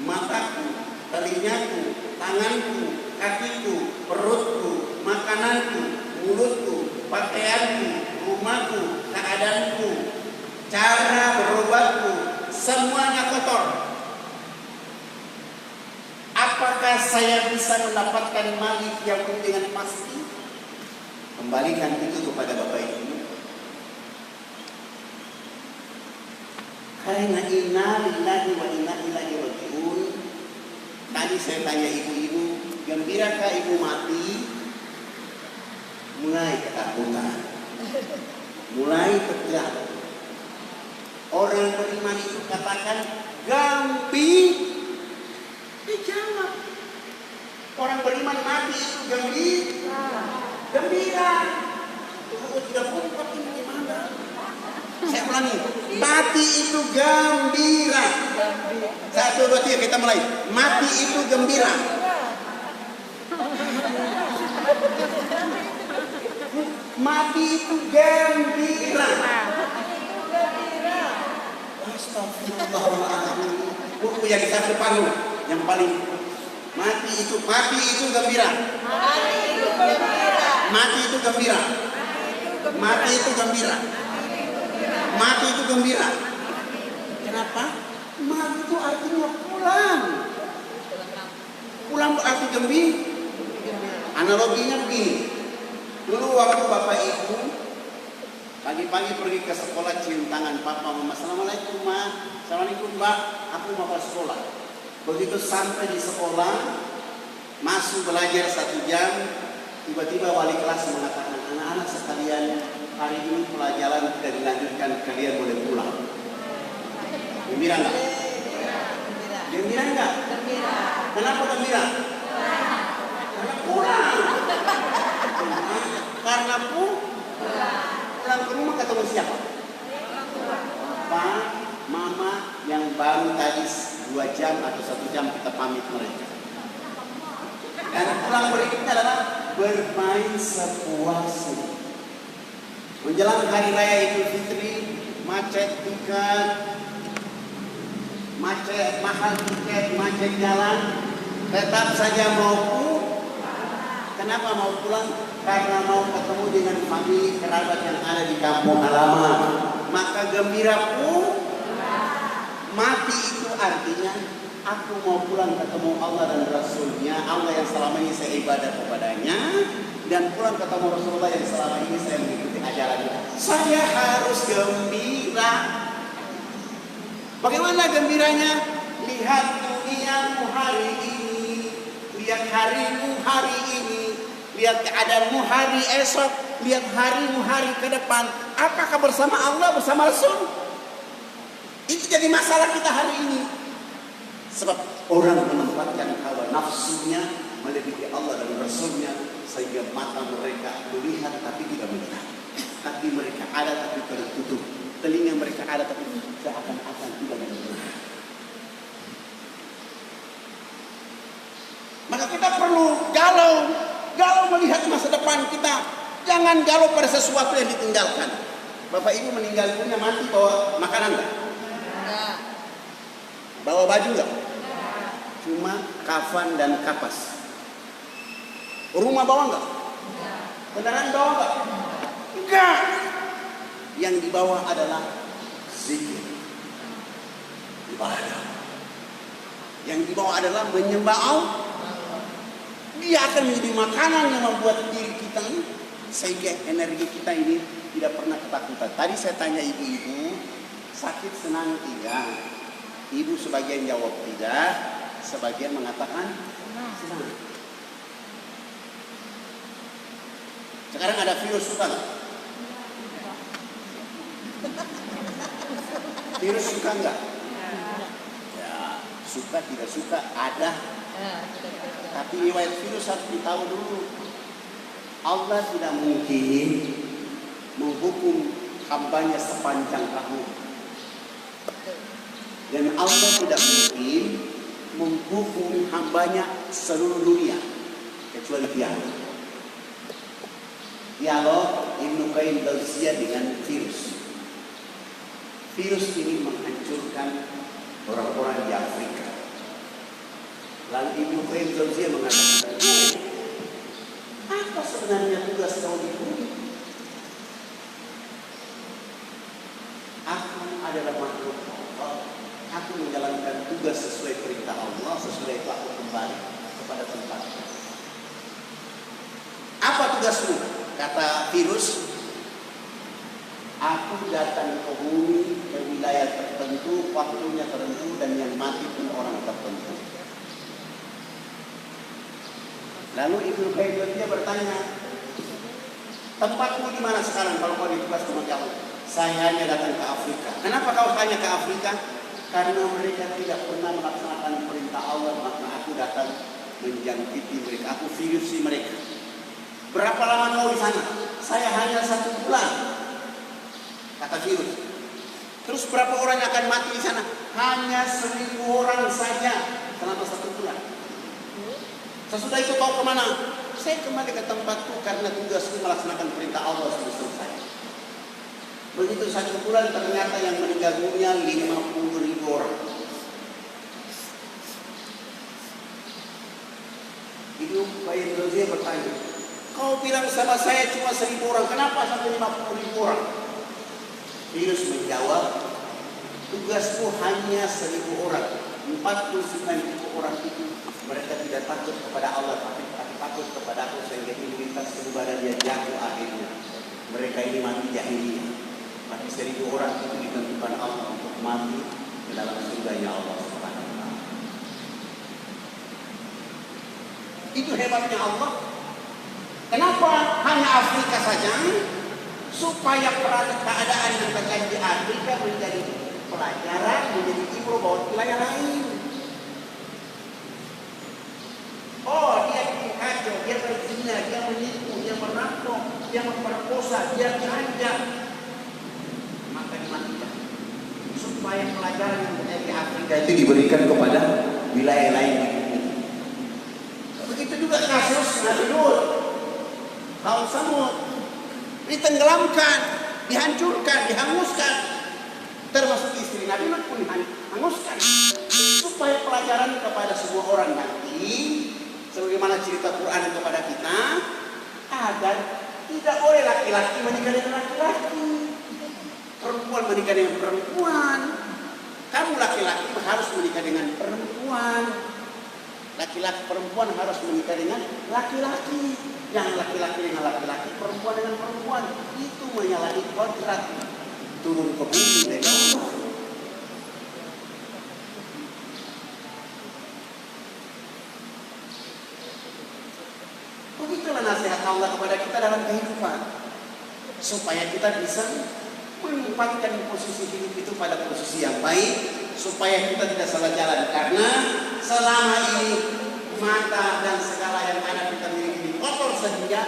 mataku, telingaku, tanganku, kakiku, perutku, makananku, mulutku, pakaianku, rumahku, keadaanku, cara berobatku, semuanya kotor? Apakah saya bisa mendapatkan malik yang dengan pasti? Kembalikan itu kepada Bapak Ibu. Karena inna lillahi wa inna ilaihi raji'un. Tadi saya tanya ibu-ibu, gembirakah ibu mati? Mulai ketakutan, mulai tegang. Orang beriman itu katakan gembira. Dijawab, orang beriman mati itu gembira. Tunggu 34 ini gimana? Saya ulangi, mati itu gembira. 1, 2, 3 kita mulai. Mati itu gembira. Mati itu gembira. Astagfirullahaladzim. Buku yang di depan lu, yang paling mati itu gembira. Mati itu gembira. Mati itu gembira. Mati itu gembira. Kenapa? Mati itu artinya pulang. Pulang berarti gembira. Analoginya begini. Dulu waktu bapak ibu pagi-pagi pergi ke sekolah, cium tangan papa mama, assalamualaikum ma, assalamualaikum mbak, aku mau ke sekolah. Begitu sampai di sekolah, masuk belajar 1 jam, tiba-tiba wali kelas mengatakan, anak-anak sekalian, hari ini pelajaran tidak dilanjutkan, kalian boleh pulang. Gembira enggak? Gembira enggak? Kenapa gembira? Karena pulang. Karena pulang ke rumah ketemu siapa? Pak, mama yang baru tadi 2 jam atau 1 jam kita pamit mereka. Dan pulang berikutnya adalah bermain sepuasnya. Menjelang hari raya Idul Fitri, macet tiket, macet mahal tiket, macet jalan, tetap saja mau pulang. Kenapa mau pulang? Karena mau ketemu dengan famili kerabat yang ada di kampung halaman. Maka gembira pun mati itu artinya aku mau pulang ketemu Allah dan Rasulnya, Allah yang selama ini saya ibadah kepadanya, dan pulang ketemu Rasulullah yang selama ini saya mengikuti ajarannya. Saya harus gembira. Bagaimana gembiranya? Lihat duniamu hari ini, lihat harimu hari ini, lihat keadaanmu hari esok, lihat harimu hari ke depan. Apakah bersama Allah, bersama Rasul? Itu jadi masalah kita hari ini. Sebab orang menempatkan hawa nafsunya melebihi Allah dan Rasulnya, sehingga mata mereka melihat tapi tidak melihat. Hati mereka ada tapi tertutup. Telinga mereka ada tapi seakan-akan tidak mendengar. Maka kita perlu galau melihat masa depan kita. Jangan galau pada sesuatu yang ditinggalkan. Bapak ibu meninggal dunia mati bawa makanan enggak? Enggak. Bawa baju enggak? Cuma kafan dan kapas. Rumah bawa enggak? Kendaraan bawa enggak? Enggak. Yang dibawa adalah zikir, ibadah. Yang dibawa adalah menyembah Allah. Dia akan menjadi makanan yang membuat diri kita ini, sehingga energi kita ini tidak pernah ketakutan. Tadi saya tanya ibu-ibu, sakit senang tidak? Ibu sebagian jawab tidak, sebagian mengatakan senang. Sekarang ada virus suka nggak? Virus suka nggak? Ya, suka tidak suka ada. Tapi riwayat virus harus ditahu dulu. Allah tidak mungkin menghukum hambanya sepanjang tahun. Dan Allah tidak mungkin menghukum hambanya seluruh dunia kecuali dialog. Dialog Ibnu Qayyim Dauziyah dengan virus. Virus ini menghancurkan orang-orang di Afrika. Lalu Ibnu Qayyim Dauziyah mengatakan, apa sebenarnya tugas kau di bumi? Aku adalah makhluk Allah. Aku menjalankan tugas sesuai perintah Allah, sesuai itu aku kembali kepada tempatnya. Apa tugasmu? Kata virus, aku datang ke bumi, ke wilayah tertentu, waktunya tertentu, dan yang mati pun orang tertentu. Lalu Ibnu Qayyim dia bertanya, tempatmu di mana sekarang kalau kau ditugas sama kamu? Saya hanya datang ke Afrika. Kenapa kau tanya ke Afrika? Karena mereka tidak pernah melaksanakan perintah Allah, maka aku datang menjangkiti mereka. Aku virusi mereka. Berapa lama kau di sana? Saya hanya 1 bulan. Kata virus. Terus berapa orang yang akan mati di sana? Hanya 1.000 orang saja selama 1 bulan. Sesudah itu kau kemana? Saya kembali ke tempatku karena tugasku melaksanakan perintah Allah sudah selesai. Begitu 1 bulan ternyata yang meninggal dunia 50.000 orang. Itu Pak Indonesia bertanya, kau bilang sama saya cuma 1.000 orang, kenapa sampai 50.000 orang? Yunus menjawab, tugasku hanya 1.000 orang. 49.000 orang itu mereka tidak takut kepada Allah, tapi takut kepada aku sehingga imunitas kepada dia jatuh akhirnya. Mereka ini mati jahiliyah. Tapi 1.000 orang itu ditentukan Allah untuk mati ke dalam surganya Allah Subhanahu wa Ta'ala. Itu hebatnya Allah. Kenapa hanya Afrika saja? Supaya keadaan yang terjadi di Afrika menjadi pelajaran, menjadi ibro buat wilayah lain. Oh, dia bikin kacau, dia berzina, dia menipu, dia merampok, dia memperkosa, dia ganja. Maka dimatikan. Supaya pelajaran yang terjadi di Afrika itu diberikan kepada wilayah lain. Begitu juga kasus Nabi Lut, kaum Samud, ditenggelamkan, dihancurkan, dihanguskan, termasuk istri Nabi Lut pun dihanguskan. Supaya pelajaran kepada semua orang nanti, sebagaimana cerita Quran kepada kita, agar tidak boleh laki-laki menikah dengan laki-laki, perempuan menikah dengan perempuan. Kamu laki-laki harus menikah dengan perempuan, laki-laki perempuan harus menikah dengan laki-laki. Yang laki-laki dengan laki-laki, perempuan dengan perempuan, itu menyalahi kodrat turun ke bumi dari Allah. Begitulah nasihat Allah kepada kita dalam kehidupan, supaya kita bisa menempatkan posisi hidup itu pada posisi yang baik, supaya kita tidak salah jalan. Karena selama ini mata dan segala yang ada kita miliki kotor saja,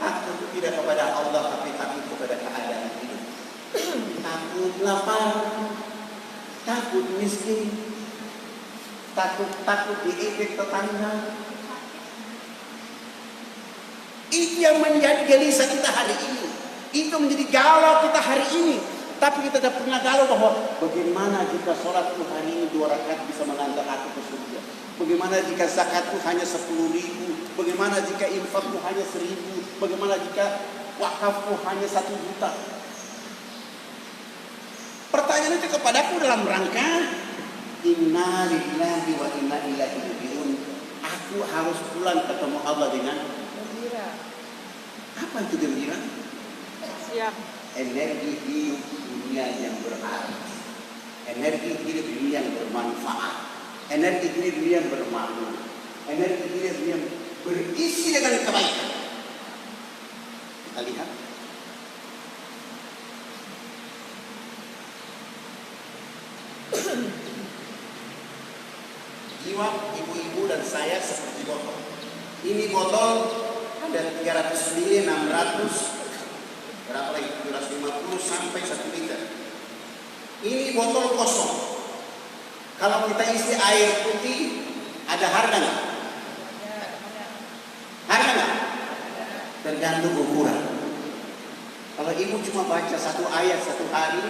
takut tidak kepada Allah, tapi takut kepada keadaan hidup. Takut lapar, takut miskin, takut diejek tetangga. Itu yang menjadi gelisah kita hari ini. Itu menjadi galau kita hari ini. Tapi kita tidak pernah galau bahwa bagaimana jika sholatku hari ini 2 rakaat bisa mengantar aku ke surga. Bagaimana jika zakatku hanya 10.000. Bagaimana jika infakku hanya 1.000. Bagaimana jika wakafku hanya 1 juta. Pertanyaan itu kepadaku dalam rangka inna lillahi wa inna ilaihi raji'un. Aku harus pulang ketemu Allah dengan Gembira. apa itu gembira? Siap. Energi hidup dunia yang berarti, energi hidup dunia yang bermanfaat, energi hidup dunia yang bermakna, energi hidup dunia yang berisi dengan kebaikan. Kita lihat jiwa ibu-ibu dan saya seperti botol. Ini botol ada 300 ml, 600 berapa lagi? 750 sampai 1 liter. Ini botol kosong. Kalau kita isi air putih, ada harga nggak? Harga nggak? Tergantung ukuran. Kalau ibu cuma baca 1 ayat 1 hari,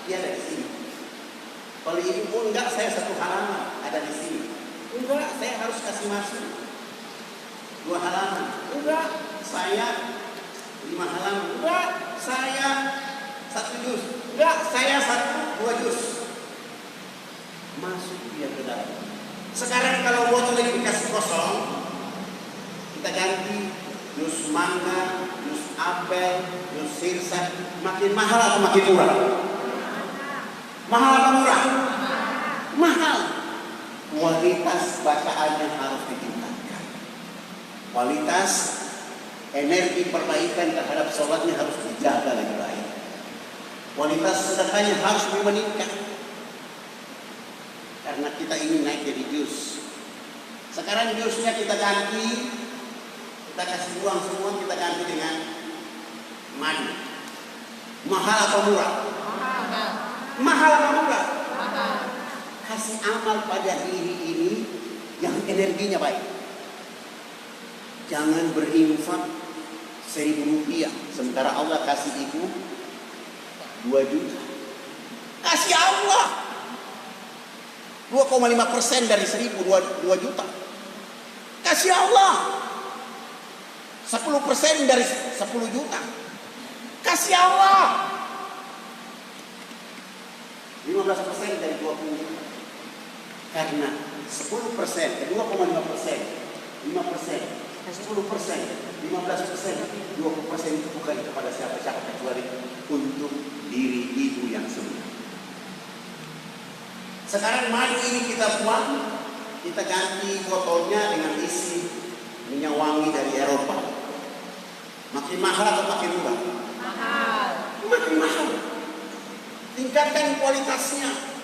dia ada di sini. Kalau ibu pun enggak, saya 1 halaman ada di sini. Enggak, saya harus kasih masuk 2 halaman. Enggak, saya 5 halaman. Enggak, saya 1 juz. Enggak, saya 2 juz. Masuk dia ke dalam. Sekarang kalau botol ini dikasih kosong, kita ganti jus mangga, jus apel, jus sirsak. Makin mahal atau makin murah? Mahal atau murah? Mahal. Kualitas bacaannya harus ditingkatkan. Kualitas energi perbaikan terhadap sholatnya harus dijaga lebih baik. Kualitas sedekahnya harus meningkat. Karena kita ingin naik jadi jus. Sekarang jusnya kita ganti, kita kasih buang semua, kita ganti dengan madu. Mahal atau murah? Mahal apa murah? Kasih amal pada diri ini yang energinya baik. Jangan berinfak 1.000 rupiah sementara Allah kasih ibu 2 juta. Kasih Allah 2,5% dari 1.000, 2 juta. Kasih Allah 10% dari 10 juta. Kasih Allah 15% dari 20 juta. Karena 10%, 2,5%, 5%, 10%, 15%, 20% itu bukan kepada siapa-siapa kecuali untuk diri ibu yang sembuh. Sekarang madu ini kita buang, kita ganti botolnya dengan isi minyak wangi dari Eropa. Makin mahal atau makin murah? Mahal. Makin mahal. Tingkatkan kualitasnya.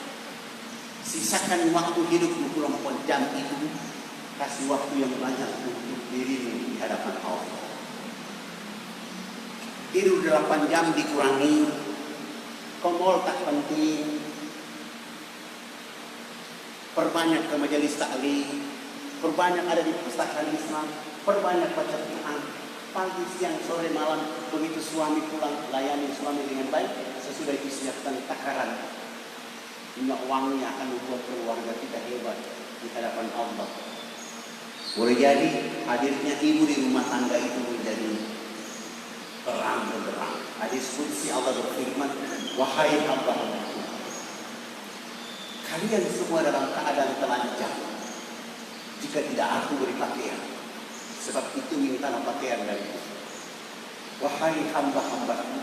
Sisakan waktu hidup 24 jam itu, kasih waktu yang banyak untuk dirimu di hadapan Allah. Tidur 8 jam dikurangi, ke mall tak penting, perbanyak ke majelis taklim, perbanyak ada di perpustakaan Islam, perbanyak baca Quran, pagi, siang, sore, malam. Begitu suami pulang, layani suami dengan baik. Sesudah itu siapkan takaran. Minyak wangi akan membuat keluarga kita hebat di hadapan Allah. Boleh jadi hadirnya ibu di rumah tangga itu menjadi terang benderang. Hadis qudsi Allah berfirman, wahai hamba-hambaku, kalian semua dalam keadaan telanjang jika tidak aku beri pakaian, sebab itu mintalah pakaian dariku. Wahai hamba-hambaku,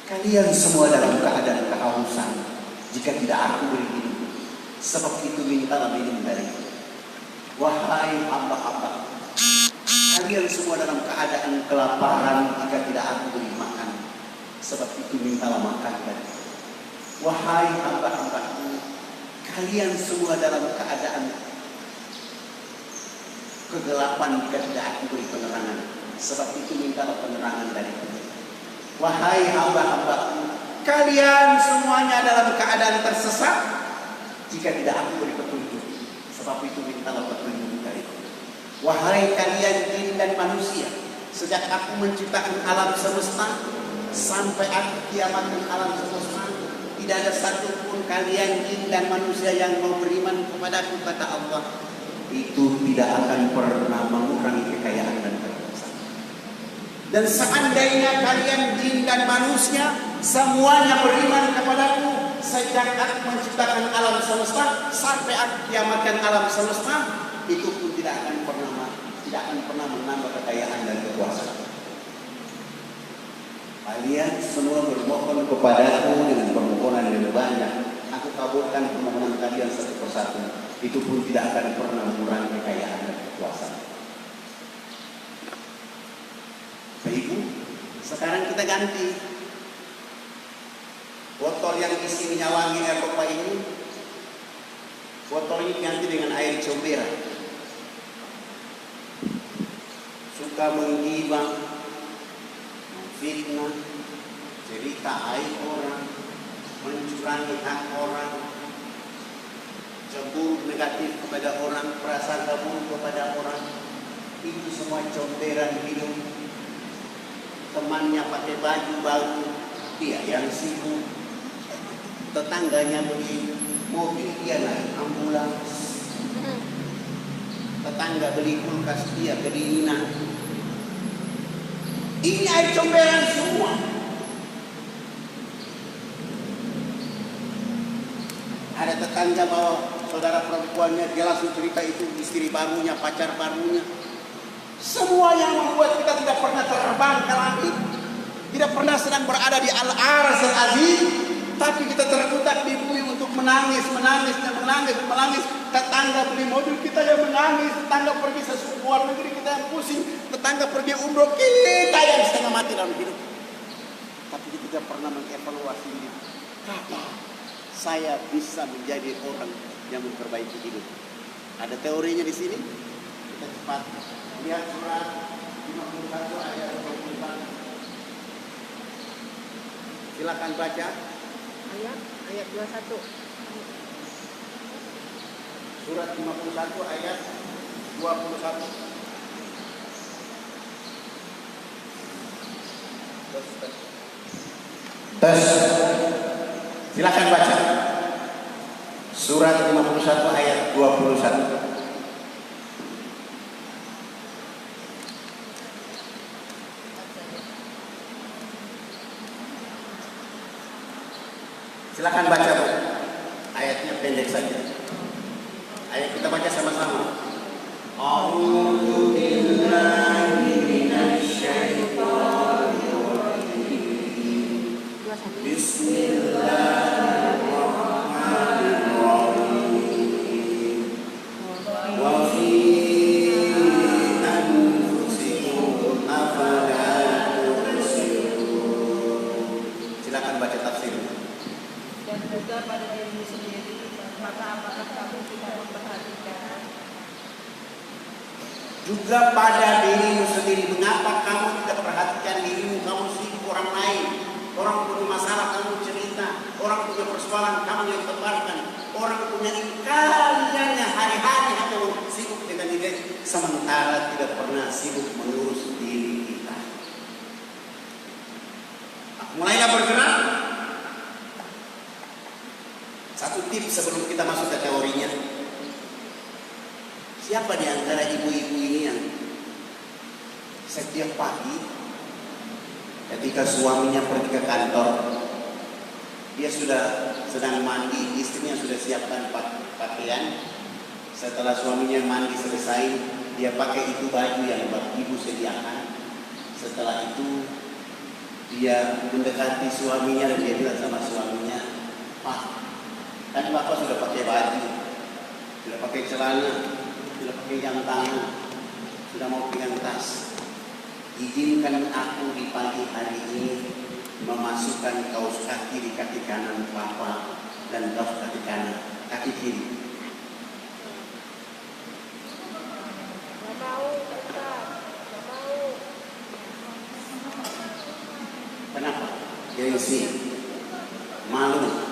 kalian semua dalam keadaan kehausan jika tidak aku beri minum, sebab itu mintalah minum dariku. Wahai hamba-hamba, kalian semua dalam keadaan kelaparan jika tidak aku beri makan, sebab itu mintalah makan dariku. Wahai hamba-hambaku, kalian semua dalam keadaan kegelapan jika tidak aku beri penerangan, sebab itu mintalah penerangan dariku. Wahai hamba-hambaku, kalian semuanya dalam keadaan tersesat jika tidak aku beri petunjuk, sebab itu mintalah petunjuk dariku. Wahai kalian jin dan manusia, sejak aku menciptakan alam semesta sampai aku kiamatkan alam semesta, tidak ada satupun kalian jin dan manusia yang mau beriman kepadaku, kata Allah, itu tidak akan pernah mengurangi kekayaan dan kekuasaan. Dan seandainya kalian jin dan manusia semuanya beriman kepadaku sejak aku menciptakan alam semesta sampai aku kiamatkan alam semesta, itu pun tidak akan pernah menambah kekayaan dan kekuasaan. Kalian semua bermohon kepadaku dengan permohonan yang banyak, aku kabulkan permohonan kalian satu persatu, itu pun tidak akan pernah mengurangi kekayaan dan kekuasaan. Ibu, sekarang kita ganti botol yang isi minyak wangi Eropa ini, botol ini ganti dengan air comberan. Suka menggibah, fitnah, cerita aib orang, mencurangi hak orang, cemburu negatif kepada orang, prasangka buruk kepada orang, itu semua comberan hidup. Temannya pakai baju baru, dia yang sibuk. Tetangganya beli mobil, dia naik ambulans. Tetangga beli kulkas, dia kedinginan. Ini air comberan semua. Ada tetangga bawa saudara perempuannya, dia langsung cerita itu istri barunya, pacar barunya. Semua yang membuat kita tidak pernah terbang ke langit, tidak pernah sedang berada di al-arsy al-azim, tapi kita terletak di bumi untuk menangis. Tetangga beli mobil, kita yang menangis. Tetangga pergi sesuatu luar negeri, kita yang pusing. Tetangga pergi umroh, kita yang setengah mati dalam hidup. Tapi kita tidak pernah mengevaluasi diri. Kapan saya bisa menjadi orang yang memperbaiki hidup? Ada teorinya di sini. Kita cepat lihat surat 51 ayat 24. Silakan baca. Ayat Ayat 21. Surat 51 ayat 21. Tes. Silakan baca. Surat 51 ayat 21. Silakan baca, Bu. Ayatnya pendek saja. Ayo kita baca sama-sama. A'udzu billahi minasyaitonir rajim. 21. Bismillahirrahmanirrahim. Wa fi anfusikum afala tubsirun. Silakan baca tafsir. Dan juga pada dirimu sendiri, maka apakah kamu tidak memperhatikan? Juga pada dirimu sendiri, mengapa kamu tidak perhatikan dirimu? Kamu sibuk orang lain. Orang punya masalah, kamu cerita. Orang punya persoalan, kamu yang tebarkan. Orang punya kaliannya hari-hari atau sibuk dengan diri. Sementara tidak pernah sibuk mengurus diri kita. Mulailah bergerak. Satu tips sebelum kita masuk ke teorinya. Siapa di antara ibu-ibu ini yang setiap pagi ketika suaminya pergi ke kantor, dia sudah sedang mandi, istrinya sudah siapkan pakaian. Setelah suaminya mandi selesai, dia pakai itu baju yang ibu sediakan. Setelah itu dia mendekati suaminya dan dia bilang sama suaminya, "Pak, kan Bapak sudah pakai baju, sudah pakai celana, sudah pakai jam tangan, sudah mau pegang tas. Izinkan aku di pagi hari ini memasukkan kaos kaki di kaki kanan Papa dan kaos kaki kanan kaki kiri." Gak mau, Ustaz. Gak mau. Kenapa? Gengsi, malu.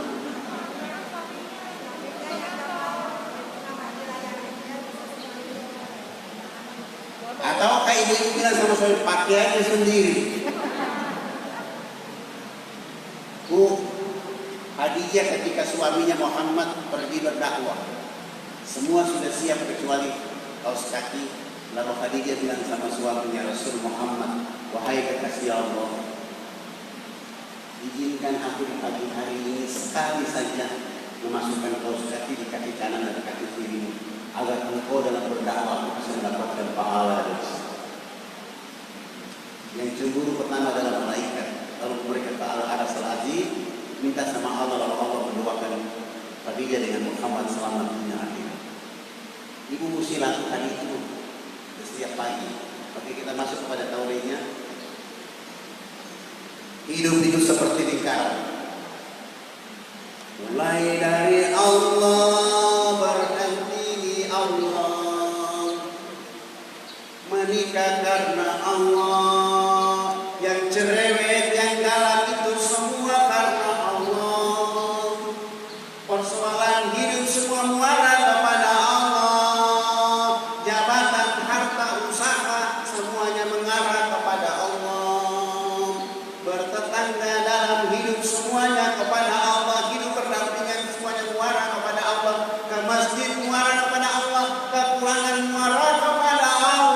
Ataukah ibu-ibu bilang sama suami, pakaiannya sendiri? Bu, Khadijah ketika suaminya Muhammad pergi berdakwah, semua sudah siap kecuali kaos kaki. Lalu Khadijah bilang sama suaminya Rasul Muhammad, "Wahai kekasih Allah, izinkan aku di pagi hari ini sekali saja memasukkan kaos kaki di kaki kanan dan kaki kiri, agar engkau dalam berdakwah bisa mendapatkan pahala dari situ." Yang cemburu pertama adalah malaikat. Lalu mereka ke Al-Aras Al-Azim, minta sama Allah, lalu Allah mendoakan Khadijah dengan Muhammad selamat dunia akhirat. Ibu mesti lakukan itu setiap pagi. Oke, kita masuk kepada teorinya. Hidup seperti lingkaran. Mulai dari Allah, berhenti di Allah. Menikah karena Allah. Yang cerewet, yang galak itu semua karena Allah. Persoalan hidup semua muara kepada Allah. Jabatan, harta, usaha semuanya mengarah kepada Allah. Bertetangga dalam hidup semuanya kepada Allah. Hidup berdampingan semuanya muara kepada Allah. Ke masjid muara kepada Allah. Ke pulangan muara kepada Allah.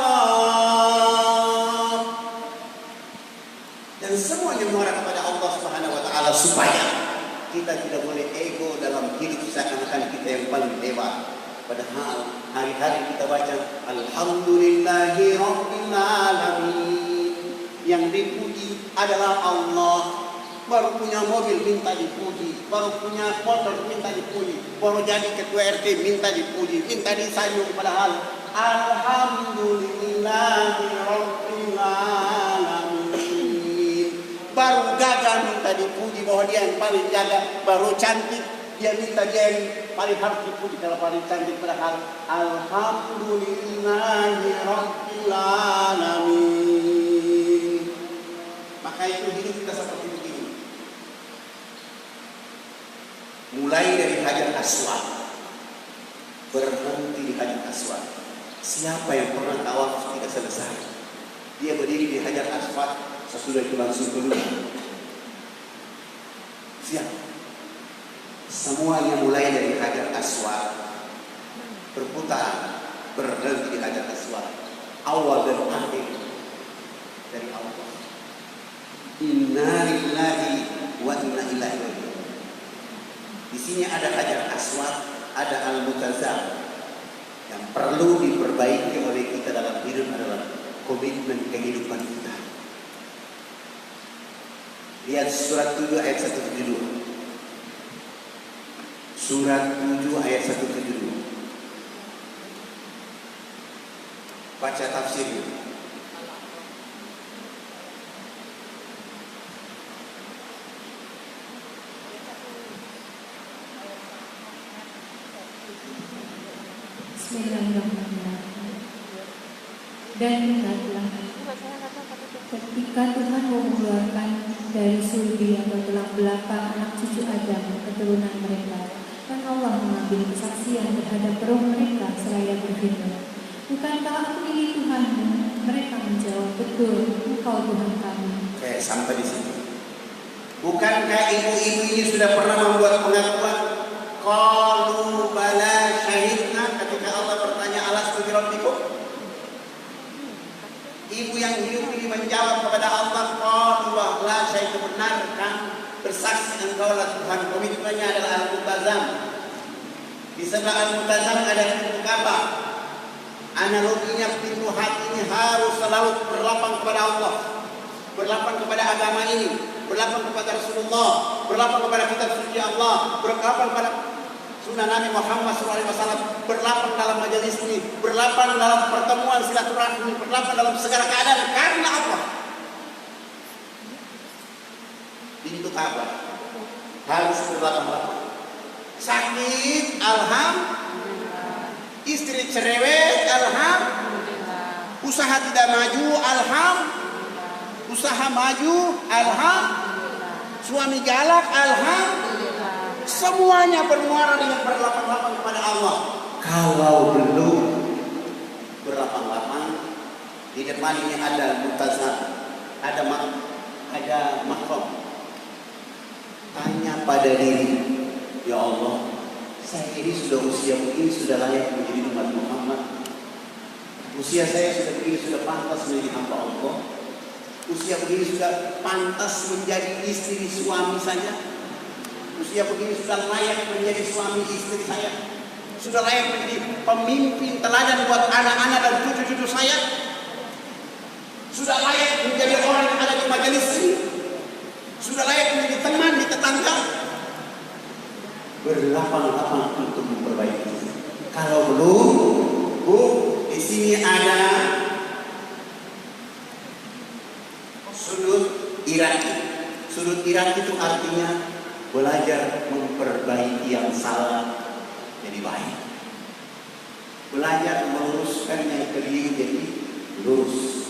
Dan semuanya muara kepada Allah Subhanahu wa taala, supaya kita tidak boleh ego dalam hidup seakan-akan kita yang paling hebat. Padahal hari-hari kita baca Alhamdulillahi Rabbil Alamin. Yang dipuji adalah Allah. Baru punya mobil minta dipuji, baru punya motor minta dipuji, baru jadi ketua RT minta dipuji, minta disanjung. Padahal Alhamdulillahi Rabbil Alamin. Baru gagah minta dipuji bahwa dia yang paling jaga. Baru cantik dia minta dia yang paling harus dipuji kalau paling cantik. Padahal Alhamdulillahi Rabbil Alamin. Maka itu hidup kita seperti begini. mulai dari Hajar Aswad, berhenti di Hajar Aswad. Siapa yang pernah tawaf tidak selesai? Dia berdiri di Hajar Aswad, sesudah itu langsung keluar. Siapa? Semuanya mulai dari Hajar Aswad, berputar, berhenti di Hajar Aswad. Awal dan akhir dari Allah. Inna lillahi wa inna ilaihi raji'un. Di sini ada Hajar Aswad, ada Al-Multazam. Yang perlu diperbaiki oleh kita dalam hidup adalah komitmen kehidupan kita. Lihat surat 7 ayat 172. Surat 7 ayat 172. Baca tafsirnya. Bismillahirrahmanirrahim. Dan ingatlah ketika Tuhan mengeluarkan dari surga atau tulang belakang anak cucu Adam keturunan mereka, dan Allah mengambil kesaksian terhadap roh mereka seraya berfirman, bukankah aku ini Tuhanmu? Mereka menjawab, betul, Engkau Tuhan kami. Oke, sampai di sini. Bukankah ibu-ibu ini sudah pernah membuat pengakuan? Qalu bala syahidna, ketika Allah bertanya alastu bi rabbikum. Ibu yang hidup ini menjawab kepada Allah, qalu la syahidna, benarkan bersaksi engkau lah Tuhan. Komitmennya adalah Al-Multazam. Di sebelah Al-Multazam ada pintu Ka'bah. Analoginya pintu hati ini harus selalu berlapang kepada Allah, berlapang kepada agama ini, berlapang kepada Rasulullah, berlapang kepada kitab suci Allah, berlapang kepada sunnah Nabi Muhammad SAW, berlapang dalam majelis ini, berlapang dalam pertemuan silaturahmi, berlapang dalam segala keadaan. Karena apa? Pintu Ka'bah harus berlapang-lapang. Sakit, alhamdulillah. Istri cerewet, alhamdulillah. Usaha tidak maju, alhamdulillah. Usaha maju, alhamdulillah. Suami galak, alhamdulillah. Semuanya bermuara dengan berlapang-lapang kepada Allah. Kalau belum berlapang-lapang, di depan ini ada Multazam, ada makom. Tanya pada diri, ya Allah, saya ini sudah usia begini, sudah layak menjadi umat Muhammad. Usia saya sudah begini, sudah pantas menjadi hamba Allah. Usia begini sudah pantas menjadi istri suami saya. Usia begini sudah layak menjadi suami istri saya. Sudah layak menjadi pemimpin teladan buat anak-anak dan cucu-cucu saya. Sudah layak menjadi orang yang ada di majelis ini. Sudah layak menjadi teman di tetangga. Berlapang-lapang untuk memperbaiki. Kalau belum, Bu, di sini ada sudut iraki. Sudut iraki itu artinya belajar memperbaiki yang salah jadi baik. Belajar meluruskan yang keliru jadi lurus.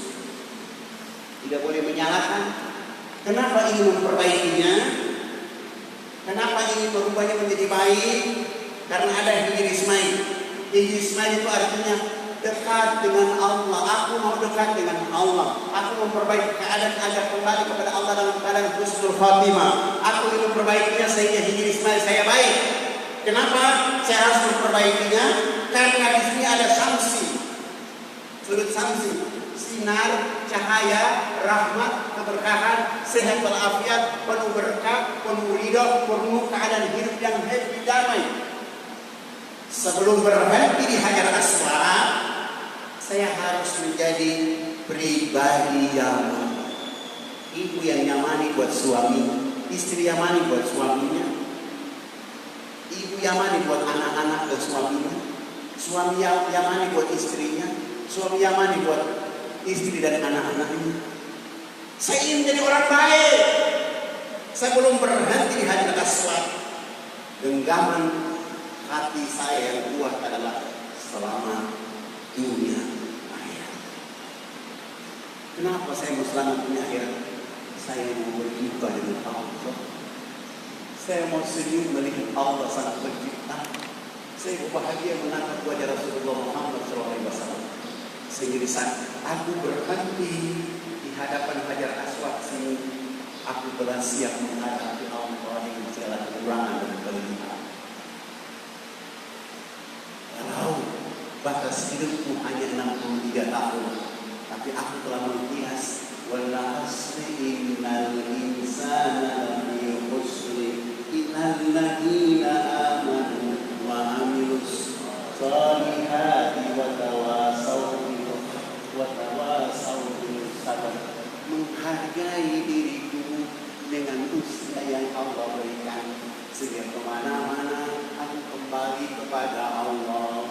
Tidak boleh menyalahkan. Kenapa ingin memperbaikinya? Kenapa ingin merubahnya menjadi baik? Karena ada hijri Ismail. Hijri Ismail itu artinya dekat dengan Allah. Aku mau dekat dengan Allah. Aku memperbaiki keadaan agar kembali kepada Allah dalam keadaan husnul khatimah. Aku ingin memperbaikinya sehingga hijri Ismail saya baik. Kenapa saya harus memperbaikinya? Karena di sini ada samsi. Sudut samsi. Sinar, cahaya, rahmat, keberkahan, sehat walafiat, penuh berkah, penuh ridho, penuh keadaan hidup yang happy, damai. Sebelum berhenti di Hajar Aswad, saya harus menjadi pribadi yang ibu yang nyamani buat suami, istri yang nyamani buat suaminya, ibu yang nyamani buat anak-anak dan suaminya, suami yang nyamani buat istrinya, suami yang nyamani buat istri dan anak-anaknya. Saya ingin menjadi orang baik. Saya belum berhenti di Hajar Aswad. Genggaman hati saya yang kuat adalah selama dunia akhirat. Kenapa saya mau selamat dunia akhirat? Saya mau beribadah dengan Allah. Saya mau senyum melihat Allah Sang Pencipta. Saya bahagia menatap wajah Rasulullah Muhammad SAW. Sehingga di saat aku berhenti di hadapan Hajar Aswad sini, aku telah siap menghadapi Allah dengan segala kekurangan dan kelemahan. Kalau batas hidupku hanya 63 tahun, tapi aku telah menghias wal asri innal insana lafi khusri illal ladzina amanu wa amilus shalihati wa tawasaw bil sabr. Menghargai diriku dengan usia yang Allah berikan, sehingga kemana-mana aku kembali kepada Allah.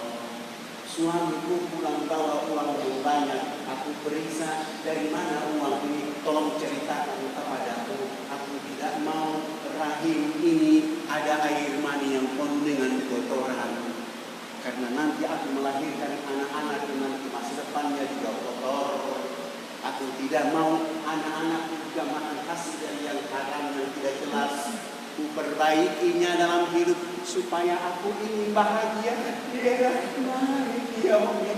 Suamiku pulang bawa uang yang banyak, aku periksa dari mana uang ini, tolong ceritakan kepadaku. Aku tidak mau rahim ini ada air mani yang penuh dengan kotoran, karena nanti aku melahirkan anak-anak yang nanti masa depannya juga kotor. Aku tidak mau anak-anak juga makan hasil dari yang haram yang tidak jelas. Kuperbaikinya dalam hidup supaya aku ini bahagia. Ya Allah,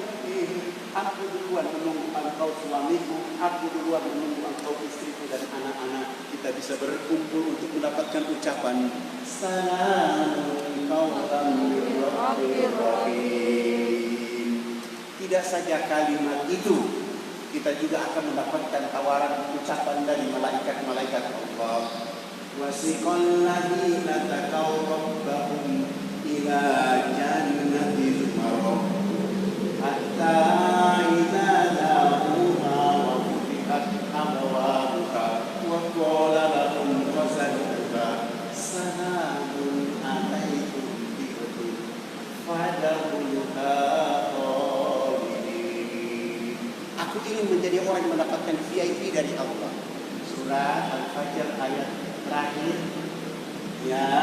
aku duluan menunggu engkau suamiku, aku duluan menunggu engkau istriku dan anak-anak. Kita bisa berkumpul untuk mendapatkan ucapan Salamun qaulan mir rabbir rahim. Tidak saja kalimat itu, kita juga akan mendapatkan tawaran ucapan dari malaikat-malaikat Allah. Wasiqal ladzina taqaw rabbahum ila jannatil marab hatta idza da'uha wa futihat abwabuha wa qala lahum khazanuha salamun alaikum bihi fadkhuluha khalidin. Aku ingin menjadi orang yang mendapatkan VIP dari Allah. Surah Al-Fajr ayat terakhir. Ya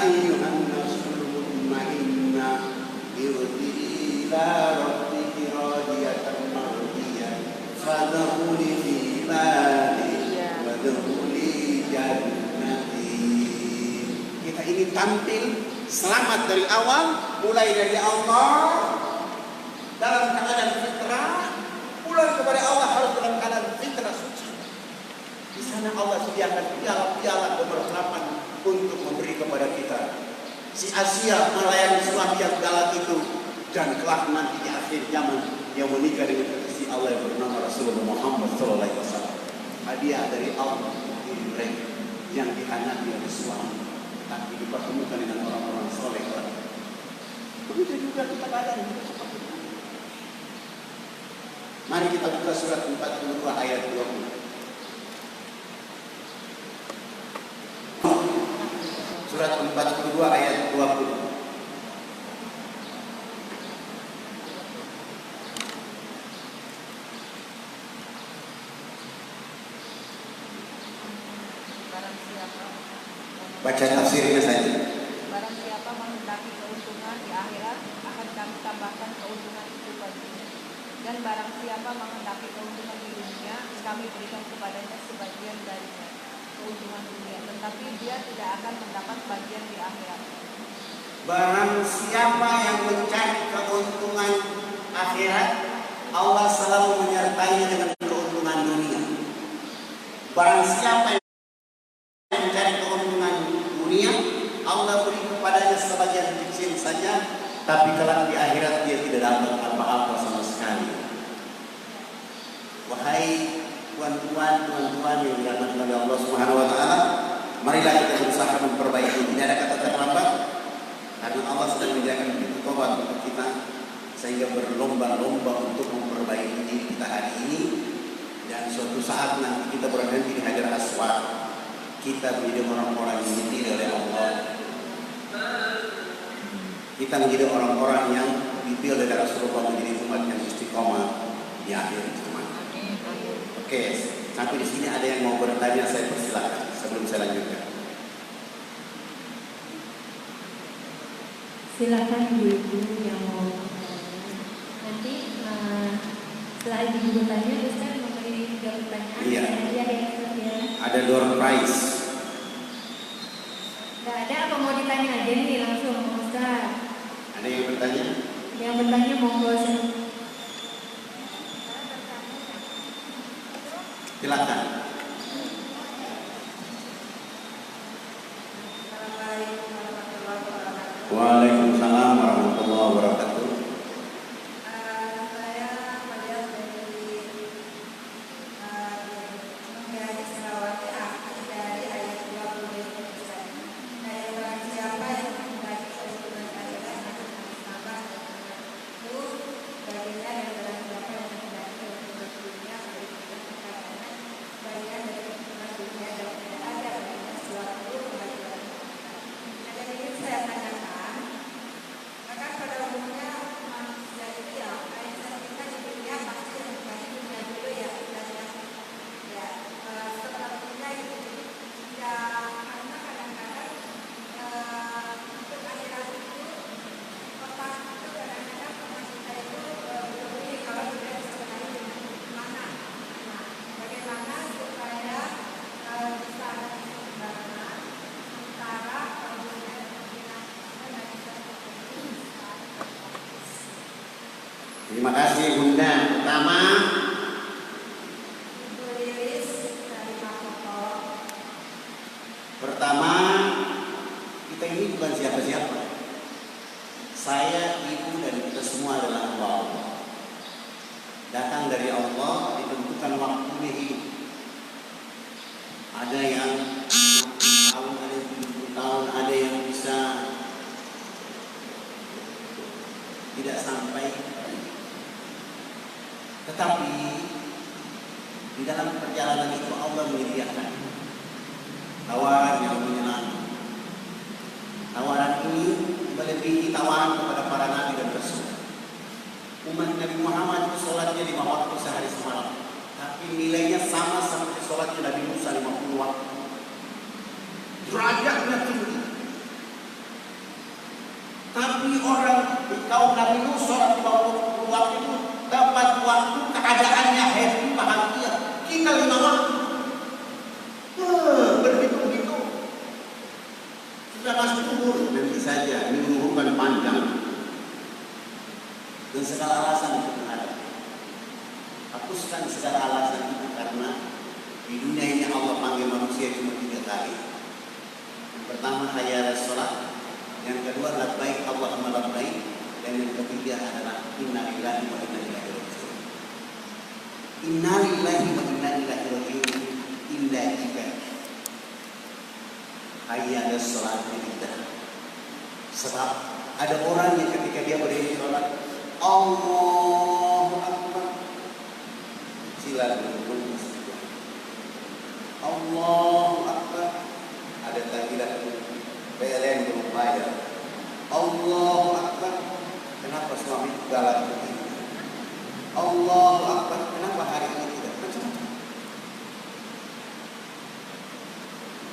ayyuhan nasul mutmainna irji ila rabbiki radiyatan mardiyah fadkhuli fi ibadi wadkhuli jannati. Kita ingin tampil selamat dari awal, mulai dari Allah dalam keadaan fitrah, pulang kepada Allah harus dalam keadaan fitrah suci. Di sana Allah sediakan piala-piala keberharapan untuk memberi kepada kita. Si Asia melayani suami yang galak itu, dan kelak nanti di akhir zaman yang menikah dengan kekasih Allah yang bernama Rasulullah Muhammad SAW. Hadiah dari Allah untuk mereka yang dihanati oleh suami, tapi dipertemukan dengan orang-orang soleh. Begitu juga kita keadaan hidup seperti itu. Mari kita buka surat 42 ayat 20. Surat 42 ayat 20. Baca tafsirnya saja. Barang siapa menghendaki keuntungan di akhirat, akan kami tambahkan keuntungan itu baginya. Dan barang siapa menghendaki keuntungan di dunia, kami berikan kepadanya sebagian darinya, keuntungan dunia, tetapi dia tidak akan mendapat bagian di akhirat. Barang siapa yang mencari keuntungan akhirat, Allah selalu menyertainya dengan keuntungan dunia. Barang siapa yang mencari keuntungan dunia, Allah beri kepadanya sebagian kecil saja, tapi kelak di akhirat dia tidak dapat apa-apa sama sekali. Wahai tuan-tuan yang dirahmati oleh Allah Subhanahu wa taala, marilah kita berusaha memperbaiki. Tidak ada kata terlambat, karena Allah sedang menyediakan pintu tobat untuk kita, sehingga berlomba-lomba untuk memperbaiki diri kita hari ini. Dan suatu saat nanti kita berhenti di Hajar Aswad, kita menjadi orang-orang yang dipilih oleh Allah. Kita menjadi orang-orang yang dipilih oleh Rasulullah menjadi umat yang istiqomah di akhir zaman. Oke, sampai di sini ada yang mau bertanya, saya persilakan sebelum saya lanjutkan. Silakan ibu-ibu yang mau nanti setelah ibu bertanya, Ustaz memberi 3 pertanyaan. Iya. Ada yang Ada door prize. bertanya aja nih langsung Ustaz. Ada yang bertanya? Yang bertanya monggo. Silakan. Waalaikumsalam warahmatullahi wabarakatuh. Saya melihat dari hadis Al-Waqi'ah dari ayat 20 itu Ustaz. Dari barang siapa yang menghendaki keuntungan akhirat akan tambah itu baginya, dan barang siapa yang menghendaki keuntungan dunia berikan kekayaan bagian dari keuntungan dunia, dan tidak ada baginya suatu kebahagiaan. Nah, jadi ini saya tanyakan, maka pada umumnya manusia itu ya mindset kita di dunia pasti yang dikasih dunia dulu ya, dan ya sepertinya itu ya, karena kadang-kadang untuk akhirat itu otak itu kadang-kadang otak kita itu berbunyi kalau tidak disertai dengan mana. Nah, bagaimana supaya bisa ada keseimbangan antara dunia dan akhirat dan bisa Terima kasih Bunda. Pertama, Ibu Lilis dari Makoto. pertama kita ini bukan siapa-siapa. Saya, ibu, dan kita semua adalah hamba Allah. Datang dari Allah, ditentukan waktunya hidup. Ada yang 60 tahun, ada yang 70 tahun, ada yang bisa tidak sampai. Tetapi di dalam perjalanan itu Allah menyediakan tawaran yang menyenangkan. Tawaran ini melebihi tawaran kepada para nabi dan rasul. Umat Nabi Muhammad itu sholatnya 5 waktu sehari semalam, tapi nilainya sama seperti sholatnya Nabi Musa 50 waktu. Derajatnya tinggi. Tapi orang di kaum Nabi Nuh sholat 50 waktu itu dapat waktu keadaannya happy, bahagia. Kita 5 waktu. Begitu-begitu. Sudah masuk umur, nanti saja ini menumbuhkan panjang. Dan segala alasan itu ada. Hapuskan segala alasan itu, karena di dunia ini Allah panggil manusia cuma 3 kali. Yang pertama hayya ala sholat, yang kedua labbaik Allahumma labbaik, dan yang ketiga adalah inna lillahi wa inna ilaihi raji'un. Inna lillahi wa inna ilaihi raji'un illa jika hayya ala sholat tidak. Sebab ada orang yang ketika dia berdiri sholat Allahu Akbar, silakan Allahu Akbar, ada takbirat PLN belum bayar. Allahu Akbar, kenapa suami galak begini? Allahu Akbar, kenapa hari ini tidak macam-macam?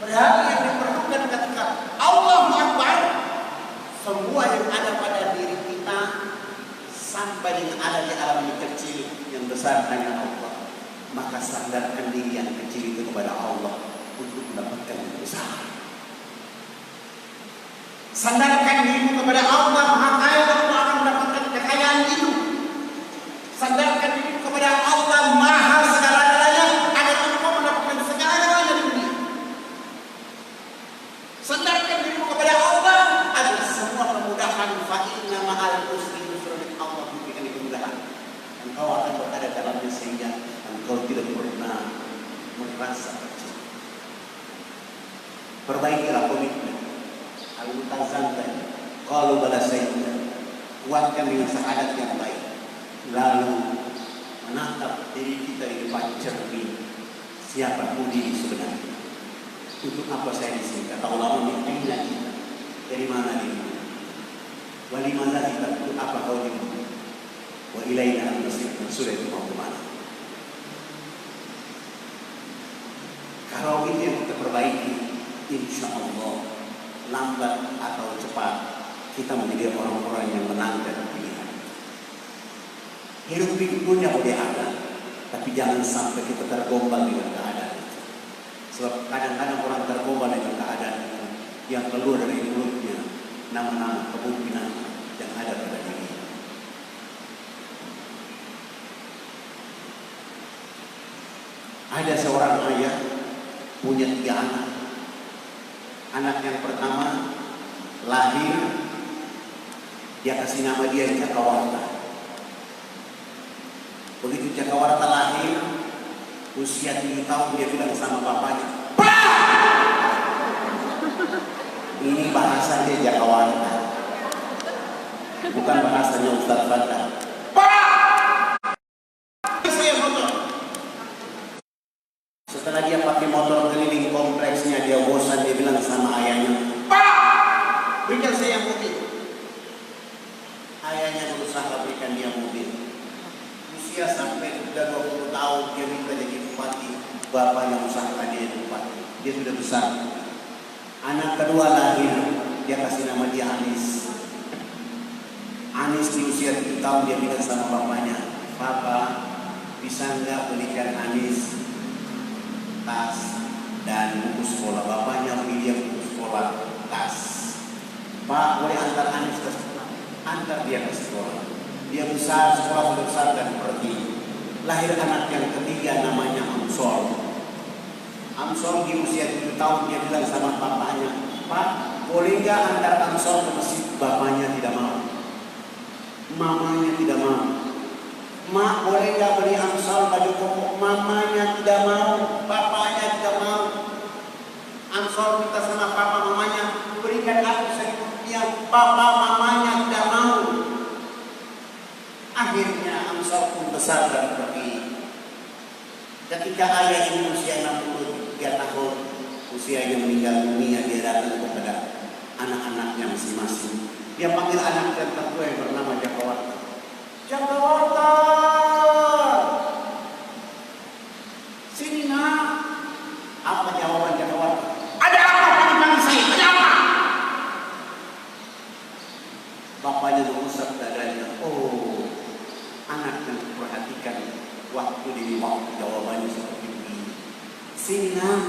Padahal yang diperlukan ketika Allahu Akbar, semua yang ada pada diri kita sampai dengan ada di alam yang kecil, yang besar hanya Allah. Maka sandarkan diri yang kecil itu kepada Allah untuk mendapatkan yang besar. Sandarkan dirimu kepada Allah, Maha Kaya, untuk akan mendapatkan kekayaan itu. Sandarkan dirimu kepada Allah, Maha segala-galanya, agar engkau mendapatkan segala-galanya di dunia. Sandarkan dirimu kepada Allah agar semua kemudahan, fa inna ma'al usri yusra, Allah memberikan kemudahan. Engkau akan berada dalamnya sehingga engkau tidak pernah merasa kecil. Perbaikilah komitmen. Al-Mutazantan kalau balasainya, kuatkan dengan syahadat yang baik, lalu menatap diri kita di depan cermin. Siapa diri sebenarnya? Untuk apa saya di sini? Kata ulama, minta kita dari mana diri? Walimana kita? Untuk apa kau diri? Wa ilaina al-masir, sudah itu mau kemana? Kalau itu yang kita perbaiki, insya Allah lambat atau cepat kita menjadi orang-orang yang menang dalam pilihan. Hidup dunia boleh ada, tapi jangan sampai kita tergombal dengan keadaan itu. Sebab kadang-kadang orang tergombal dengan keadaan itu, yang keluar dari mulutnya nama-nama kemungkinan yang ada pada diri. Ada seorang ayah punya 3 anak. Anak yang pertama lahir, dia kasih nama dia Cakawarta. Begitu Cakawarta lahir, usia 7 tahun dia bilang sama bapaknya, ini bahasanya Cakawarta, bukan bahasanya Ustaz Fatah. Setelah dia pakai motor keliling kompleksnya, dia bosan, dia bilang sama ayahnya, "Pak, berikan saya mobil." Ayahnya berusaha berikan dia mobil. Usia sampai sudah 20 tahun dia minta jadi bupati. Bapaknya usahakan dia jadi bupati. Dia sudah besar. Anak kedua lahir, dia kasih nama dia Anis. Anis di usia 7 tahun dia bilang sama bapaknya, "Papa, bisa nggak belikan Anis tas dan buku sekolah?" Bapaknya beli dia buku sekolah, tas. "Pak, boleh antar Anis ke sekolah?" Antar dia ke sekolah. Dia besar, sekolah sudah besar dan pergi. Lahir anak yang ketiga namanya Amsol. Amsol di usia 7 tahun dia bilang sama bapaknya, "Pak, boleh nggak antar Amsol ke masjid?" Bapaknya tidak mau. Mamanya tidak mau. "Mak, boleh nggak beli Amsol baju koko?" Mamanya tidak mau. Bapaknya tidak mau. Amsol minta sama papa mamanya, "Berikan aku 1.000 rupiah." Papa mamanya tidak mau. Akhirnya Amsol pun besar dan pergi. Ketika ayah ini usia 63 tahun, usianya meninggal dunia, dia datang kepada anak-anaknya masing-masing. Dia panggil anak yang tertua yang bernama Cakawarta. "Cakawarta, sini nak." Apa jawaban Cakawarta? "Ada apa panggil saya? Ada apa?" Bapaknya mengusap dadanya. Oh, anak yang perhatikan waktu demi waktu jawabannya seperti ini. "Sini nak,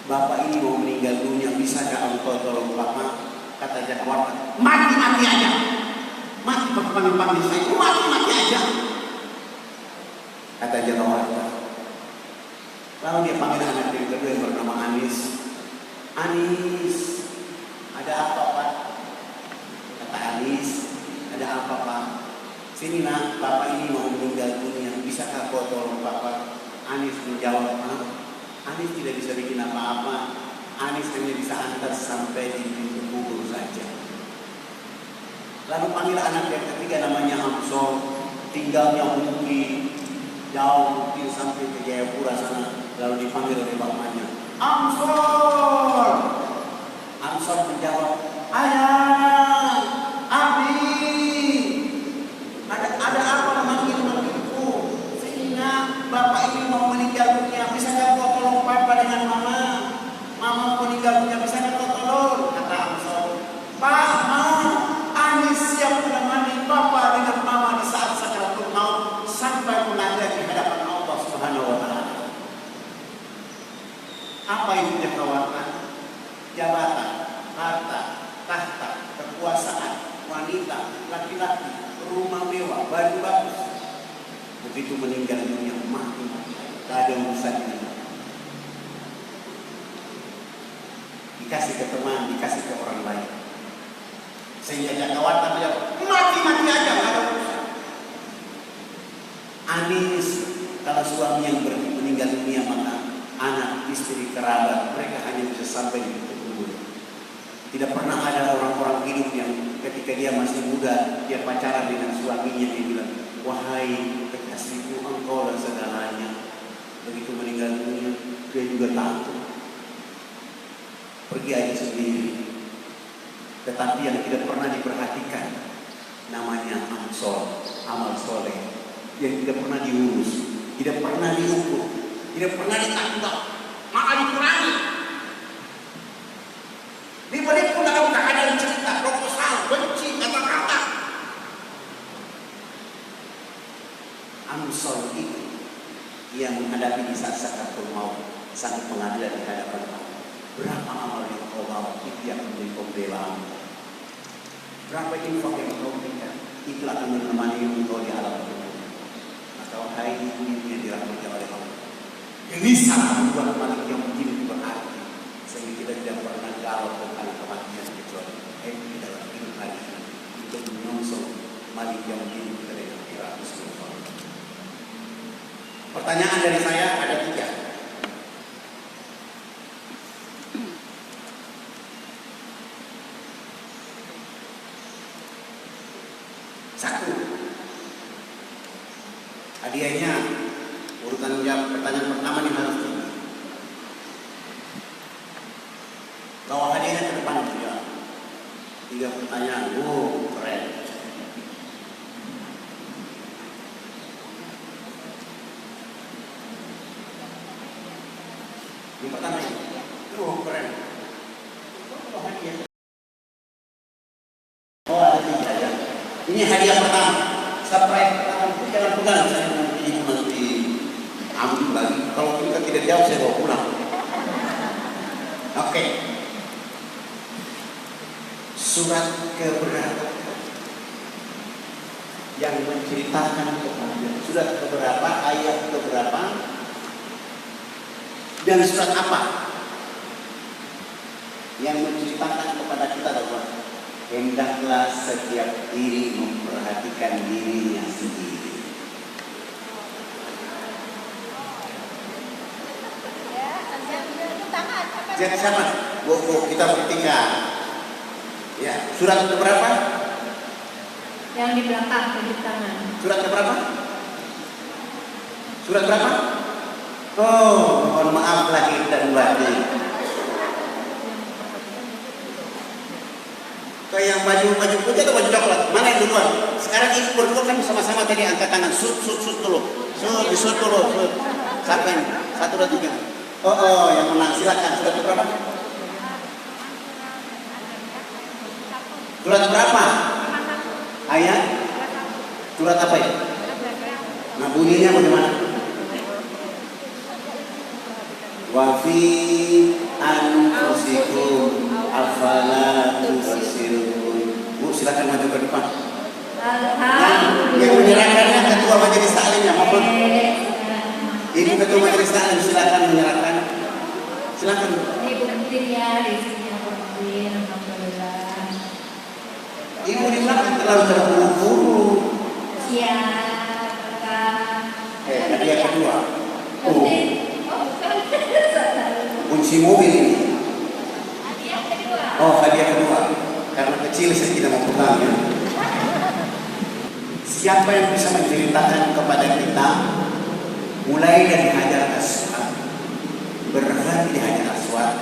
bapak ini mau meninggal dunia, bisakah engkau tolong papa?" Kata Cakawarta, "Mati-mati aja. Mati panggil-panggil saya, mati-mati aja." Kata Cakawarta. Lalu dia panggil anak yang kedua yang bernama Anis. "Anis, ada apa Pak?" Kata Anis, "Ada apa Pak?" "Sini nak, bapak ini mau meninggal dunia, bisakah kau tolong papa?" Anis menjawab, Anis tidak bisa bikin apa-apa. Anis hanya bisa antar sampai di pintu kubur saja. Lalu panggil anak yang ketiga namanya Amsol. Tinggalnya mungkin jauh, mungkin sampai ke Jayapura sana. Lalu dipanggil oleh bapaknya, "Amsol!" Amsol menjawab, "Ayah, Abi, ada apa memanggilku? Sehingga bapak ini mau meninggal dunia, bisakah kau tolong papa dengan mama? Mama mau meninggal dunia, bisakah kau tolong?" Kata Amsol, "Pak, Anis siap menemani papa dengan mama di saat sakaratul maut sampai menghadap di hadapan Allah Subhanahu wa Ta'ala." Apa itu Cakawarta? Jabatan, harta, tahta, kekuasaan, wanita, laki-laki, rumah mewah, baju bagus. Begitu meninggal dunia, mati, tak ada urusannya. Dikasih ke teman, dikasih ke orang lain. Sehingga Cakawarta menjawab, "Mati-mati aja, nggak ada urusan." Anis, kalau suami yang meninggal dunia, maka anak, istri, kerabat, mereka hanya bisa sampai di titik kubur. Tidak pernah ada orang-orang hidup yang ketika dia masih muda, dia pacaran dengan suaminya, dia bilang, "Wahai kekasihku, engkau lah segalanya." Begitu meninggal dunia, dia juga takut. Pergi aja sendiri. Tetapi yang tidak pernah diperhatikan namanya Amsol, amal soleh, yang tidak pernah diurus, tidak pernah diukur, tidak pernah ditambah, malah dikurangi. Di balik pun dalam keadaan cerita, proposal, benci, kata-kata. Amsol itu yang menghadapi di saat sakaratul maut, sampai pengadilan di hadapan Allah. Berapa amal yang kau bawa, itu yang menjadi pembelaan. Berapa infak yang kau berikan, itu akan menemani engkau di alam kubur. Maka wahai ini yang dirahmati oleh Allah, ini sangat buat Malik Yaumiddin berarti, sehingga kita tidak pernah galau tentang kematian kecuali di dalam hidup hari ini untuk menyongsong Malik Yaumiddin kita dengan kira-kira seluruh. Pertanyaan dari saya ada 3. Satu, hadiahnya urutan jawab pertanyaan pertama nih harus tinggi. Bawa hadiahnya ke depan ya. 3 pertanyaan, keren. Yang pertama ini, keren. Bawa hadiah. Oh ada 3 ya. Ini hadiah pertama. Surprise pertama itu jangan pegang. Saya nanti cuma diambil lagi. Kalau kita tidak jawab saya bawa pulang. Oke. Surat keberapa yang menceritakan surat keberapa, ayat keberapa, dan surat apa yang menceritakan kepada kita bahwa hendaklah setiap diri memperhatikan dirinya sendiri. Jadi sama, kita bertiga. Ya, surat keberapa? Yang di belakang kejut tangan. Surat keberapa? Surat berapa? Oh, mohon maaf lahir dan batin. Kayak yang baju putih atau baju coklat? Mana yang duluan? Sekarang ibu berdua kan sama-sama tadi angkat tangan. Sut dulu. Sut dulu. Siapa ini? 1, 2, 3. Oh, yang menang silakan. Surat berapa? Surat berapa? Ayat? Surat apa ya? Nah bunyinya bagaimana? Wa fi anfusikum afala tubsirun. Bu silakan maju ke depan. Yang menyerahkannya ketua majelis taklimnya maupun ibu ketua majelis taklim silakan menyerahkan. Silakan. Ibu penting ya di sini penting. Alhamdulillah. Ibu di belakang terlalu terburu-buru. Siap, Kak. Hadiah kedua. Penting. Kunci mobil ini. Hadiah kedua. Oh, hadiah kedua. Karena kecil saya tidak mau pegang ya. Siapa yang bisa menceritakan kepada kita mulai dari Hajar Aswad, berhenti di Hajar Aswad,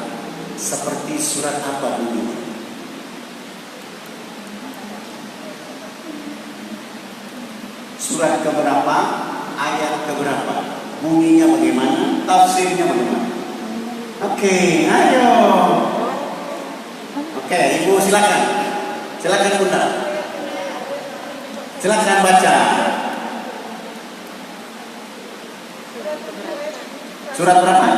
seperti surat apa bunyinya? Surat keberapa, ayat keberapa, bunyinya bagaimana, tafsirnya bagaimana? Oke, ayo. Oke, ibu silakan. Silakan bunda. Silakan baca. Surat berapa?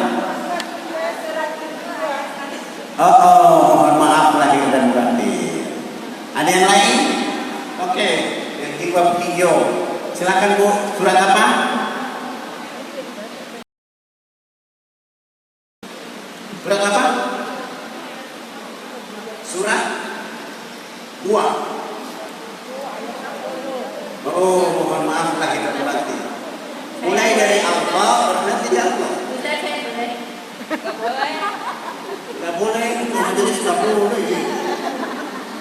Mohon maaf lahir dan batin. Ada yang lain? Oke, yang tiga video. Silakan Bu, surat apa? Surat apa? Surat 2. Oh, mohon maaf lahir dan batin. Mulai dari Allah, berhenti di Allah. Bisa saya boleh? Gak boleh. Gak boleh, jadi sudah boleh.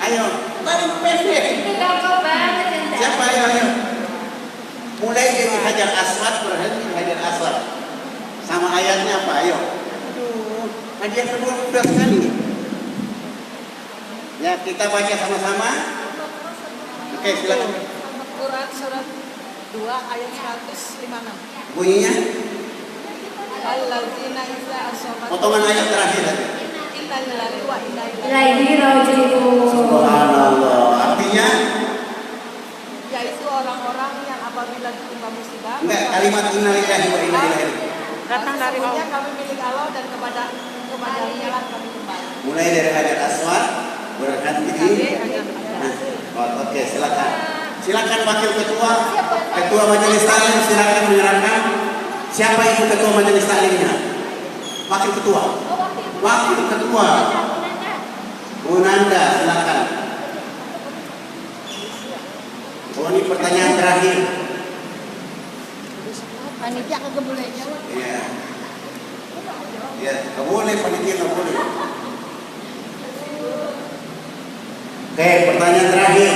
Ayo, paling pendek. Itu gampang banget Anda. Siapa ayo? Mulai dari Hajar Aswad, berhenti di Hajar Aswad. Sama ayatnya apa? Ayo. Aduh, hadiah kedua mudah sekali. Ya, kita baca sama-sama. Oke, silakan. Quran surat 2 ayat 156. Bunyinya? Alladzina iza asobat. Potongan ayat terakhir. Inna lillahi wa inna Ilaihi raji'un. Subhanallah. Artinya? Yaitu orang-orang yang apabila ditimpa musibah. Enggak, kalimat innalillahi wa inna ilaihi raji'un. Datang dari Allah. Kami milik Allah dan kepada lah kami kembali. Mulai dari Hajar Aswad berhenti di. Oke, silakan. Silakan wakil ketua, ketua majelis taklim silakan menyerahkan. Siapa itu ketua majelis taklimnya? Wakil ketua. Wakil ketua. Munanda, silakan. Oh, ini pertanyaan terakhir. Panitia kagak boleh jawab. Iya. Ya, nggak boleh panitia nggak boleh. Oke, pertanyaan terakhir.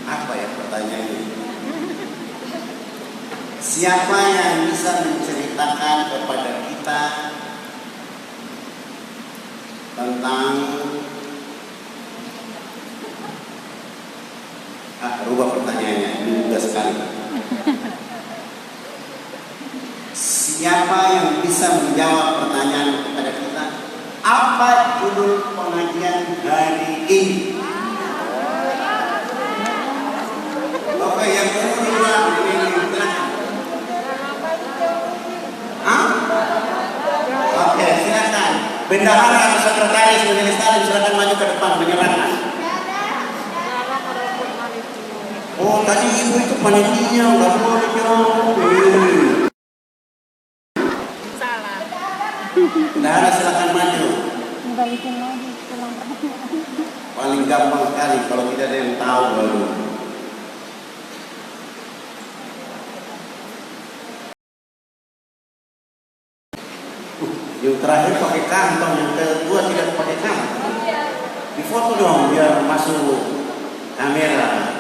Apa ya pertanyaannya? Siapa yang bisa menceritakan kepada kita tentang rubah pertanyaannya, ini mudah sekali. Siapa yang bisa menjawab pertanyaan kepada kita? Apa judul pengajian hari ini? Oke, yang kedua ini. Oke, silakan. Bendahara atau sekretaris majelis taklim silakan maju ke depan menyerahkan. Oh, tadi ibu itu panitia, nggak boleh jawab. Salah. Bendahara silakan maju. Balikin lagi pulang. Paling gampang sekali kalau tidak ada yang tahu baru. Yang terakhir pakai kantong, yang kedua tidak pakai kantong. Di foto dong biar masuk kamera.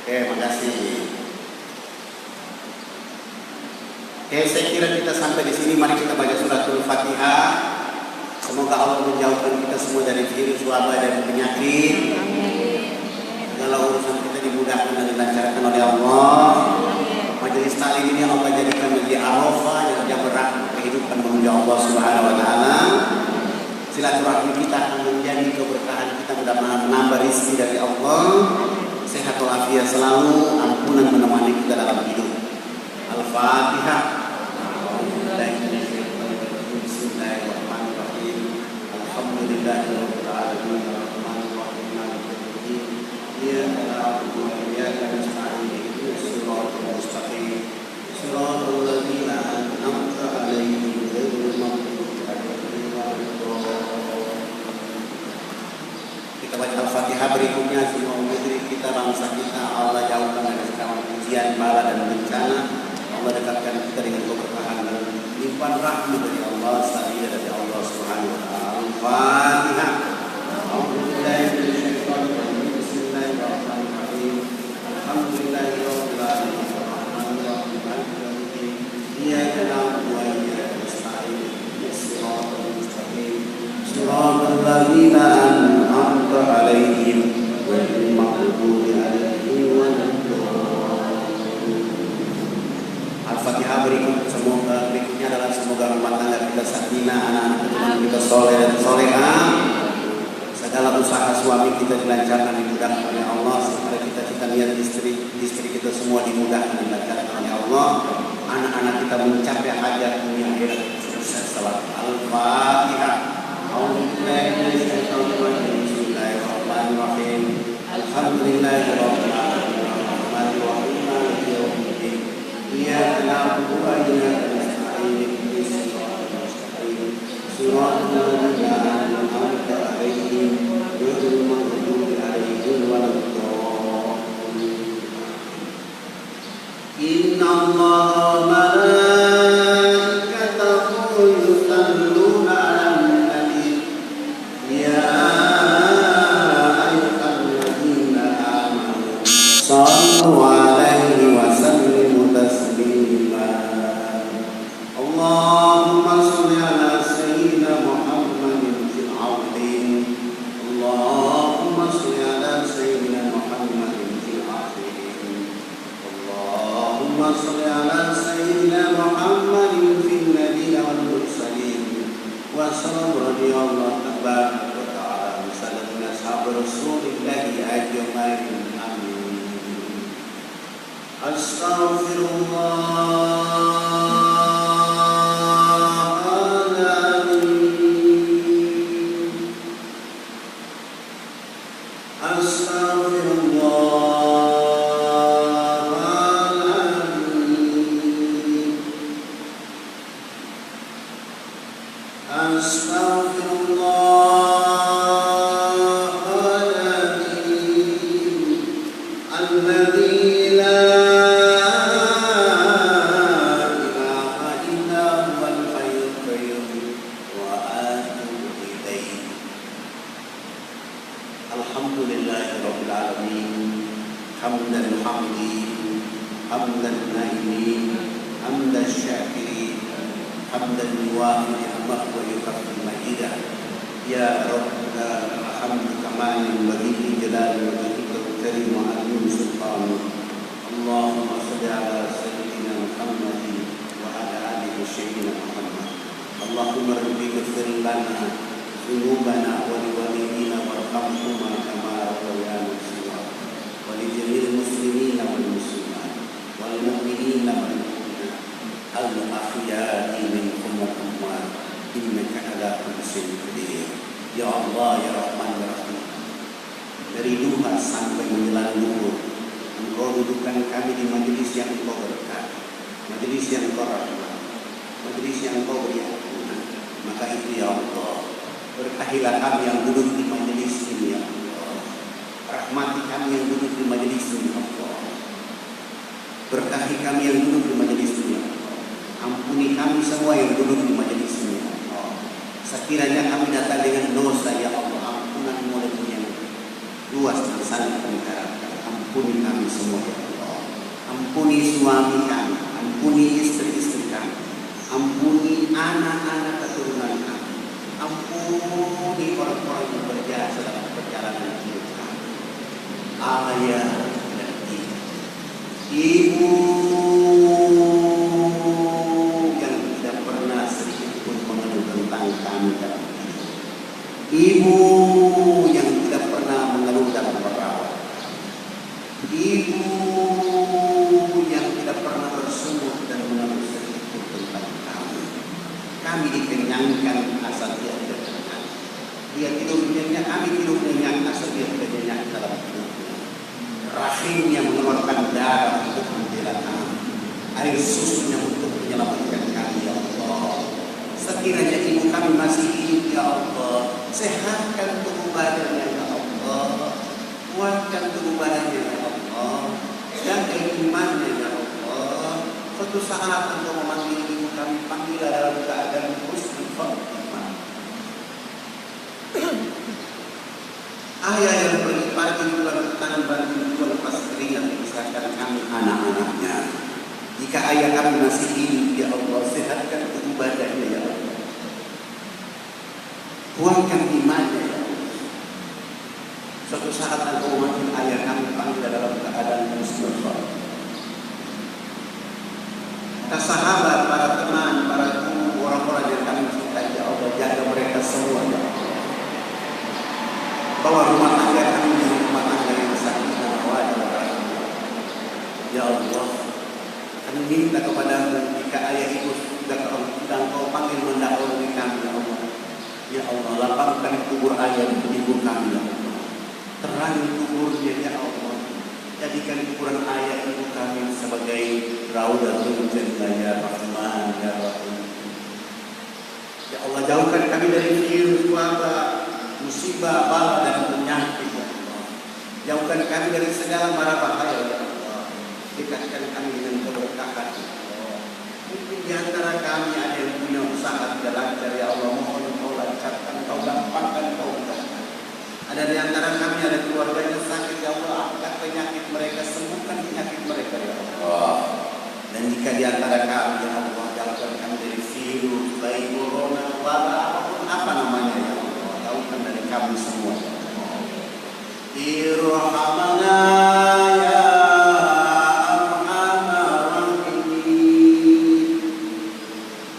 Oke, makasih. Oke, saya kira kita sampai di sini. Mari kita baca suratul Fatihah. Semoga Allah menjauhkan kita semua dari virus, wabah dan penyakit. Segala urusan kita dimudahkan dan dilancarkan oleh Allah. Majelis taklim ini Allah jadikan menjadi arafah yang berkah kehidupan menuju Allah Subhanahu wa taala. Silaturahmi kita akan menjadi keberkahan kita, mudah-mudahan menambah rezeki dari Allah. Sehat walafiat selalu, ampunan menemani kita dalam hidup. Al-Fatihah. Bismillahirrahmanirrahim. Alhamdulillahirabbil alamin. Iyyaka na'budu wa iyyaka nasta'in. Ihdinas siratal mustaqim. Siratal ladzina an'amta 'alaihim ghairil maghdubi 'alaihim waladdallin. Kita baca Al-Fatihah berikutnya. Semoga negeri kita, bangsa kita Allah jauhkan dari segala ujian, bala dan bencana. Allah dekatkan kita dengan keberkahan dan limpahan rahmat dari Allah, sadida dari Allah Subhanahu wa taala. Al-Fatihah. Bismillahirrahmanirrahim. Alhamdulillahirabbil alamin. Arrahmanirrahim. Maliki yaumiddin. Iyyaka na'budu wa iyyaka nasta'in. Ihdinas siratal mustaqim. Siratal ladzina an'amta 'alaihim ghairil maghdubi 'alaihim waladdallin. Al-Fatihah berikutnya adalah semoga rumah tangga kita sakinah, anak-anak kita soleh dan solehah. Segala usaha suami kita dilancarkan, dimudahkan oleh Allah. Segala cita-cita niat istri kita semua dimudahkan, dilancarkan oleh Allah. Anak-anak kita mencapai hajat dunia akhirat. Sukses. Salam. Al-Fatihah. Bismillahirrahmanirrahim. Alhamdulillahirabbil alamin. Arrahmanirrahim. Maliki yaumiddin. Iyyaka na'budu wa iyyaka nasta'in. Ihdinas siratal mustaqim. Siratal ladzina an'amta 'alaihim ghairil maghdubi 'alaihim waladdallin. Innallaha wa malaikatahu wasallam radhiyallahu tabaraka wa ta'ala wasallam ashab Rasulillah ajmain. Amin.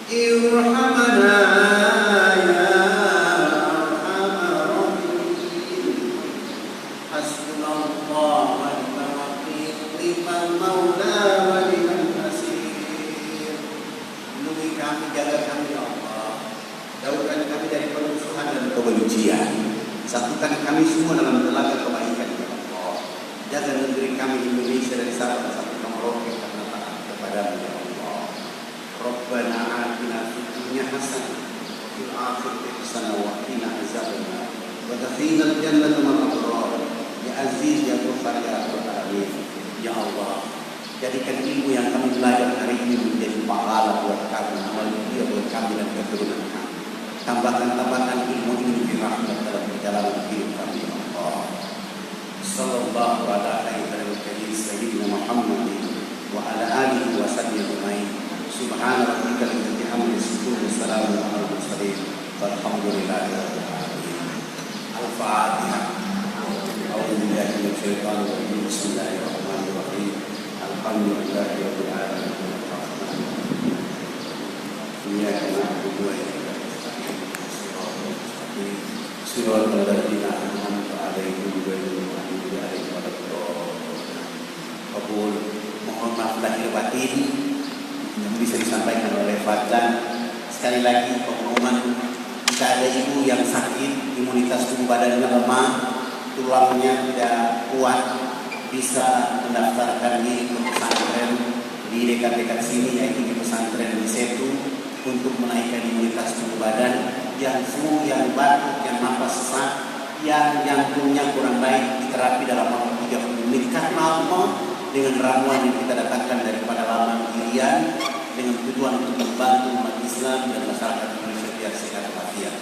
Irhamana ya kebencian. Satukan kami semua dalam telaga kebaikan ya Allah. Jaga negeri kami Indonesia dari Sabang sampai Merauke karena taat kepadamu ya Allah. Rabbana atina fid dunya hasanah wa fil akhirati hasanah wa qina azabannar. Wa adkhilna al-jannata ma'al abrar. Ya Aziz ya Ghafar ya Rabbal alamin. Ya Allah, jadikan ilmu yang kami belajar hari ini menjadi pahala buat kami, amal mulia buat kami dan keturunan kami. Tambahkan ilmu ini di rahmat dalam perjalanan hidup kami ya Allah. Sallallahu alaihi wa sallam sayyidina Muhammad wa ala alihi wa sahbihi ajma'in. Subhana rabbika rabbil izzati amma yasifun wa salamun alal mursalin walhamdulillahi rabbil alamin. Al-Fatihah. A'udzu billahi minasy syaithanir rajim. Bismillahirrahmanirrahim. Alhamdulillahi rabbil alamin. Iyyaka na'budu wa iyyaka Siratal ladzina an'amta 'alaihim ghairil maghdubi 'alaihim waladdallin. Kabul, mohon maaf lahir batin yang bisa disampaikan oleh Fadlan. Sekali lagi pengumuman, jika ada ibu yang sakit, imunitas tubuh badannya lemah, tulangnya tidak kuat, bisa mendaftarkan diri ke pesantren di dekat-dekat sini, yaitu di pesantren di Setu, untuk menaikkan imunitas tubuh badan. Yang flu, yang batuk, yang napas sesak, yang jantungnya kurang baik diterapi dalam waktu 30 menit karena apa? Dengan ramuan yang kita dapatkan daripada laman Irian dengan tujuan untuk membantu umat Islam dan masyarakat Indonesia biar sehat walafiat.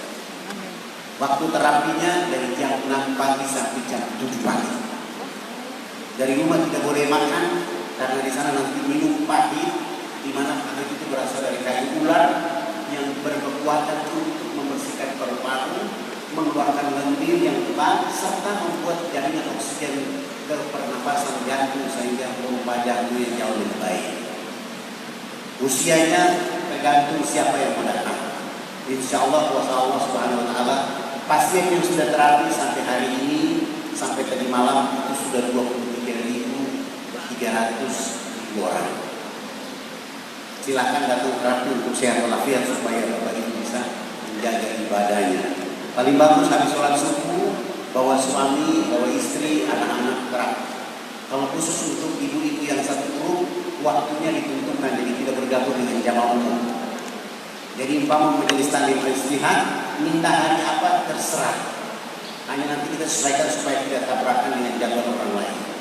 Waktu terapinya dari jam 6 pagi sampai jam 7 pagi. Dari rumah tidak boleh makan karena di sana nanti minum pahit, di mana pahit itu berasal dari kayu ular yang berkekuatan untuk membersihkan paru-paru, mengeluarkan lendir yang tebal, serta membuat jaringan oksigen ke pernapasan jantung sehingga pompa jantungnya jauh lebih baik. Usianya tergantung siapa yang mau datang. Insya Allah kuasa Allah Subhanahu Wa Taala, pasien yang sudah terapi sampai hari ini sampai tadi malam itu sudah 23.300 orang. Silakan datang terapi untuk sehat walafiat supaya Bapak Ibu bisa menjaga ibadahnya. Paling bagus habis sholat subuh, bawa suami, bawa istri, anak-anak terapi. Kalau khusus untuk ibu-ibu yang satu grup, waktunya ditentukan, jadi tidak bergabung dengan jamaah umum. Jadi umpama majelis taklim istihad, minta hari apa terserah. Hanya nanti kita sesuaikan supaya tidak tabrakan dengan jadwal orang lain.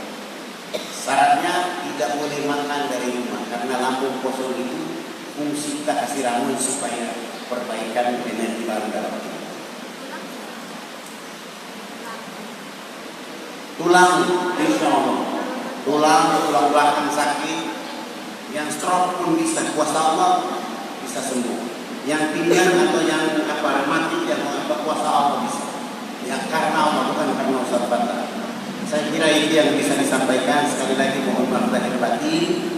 Syaratnya tidak boleh makan dari rumah karena lampu kosong itu fungsi kita kasih ramuan supaya perbaikan energi baru dalam tubuh. Tulang, insya Allah, tulang belakang sakit, yang stroke pun bisa, kuasa Allah bisa sembuh. Yang pinggang atau yang rematik yang kuasa Allah bisa. Yang karena Allah bukan karena Ustaz Fadlan. Saya kira itu yang bisa disampaikan. Sekali lagi mohon maaf lahir batin.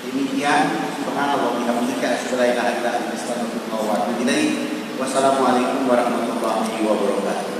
Demikian, subhanallah bihamdika asyhadu an la ilaha illa anta astaghfiruka wa atubu ilaik. Wassalamualaikum warahmatullahi wabarakatuh.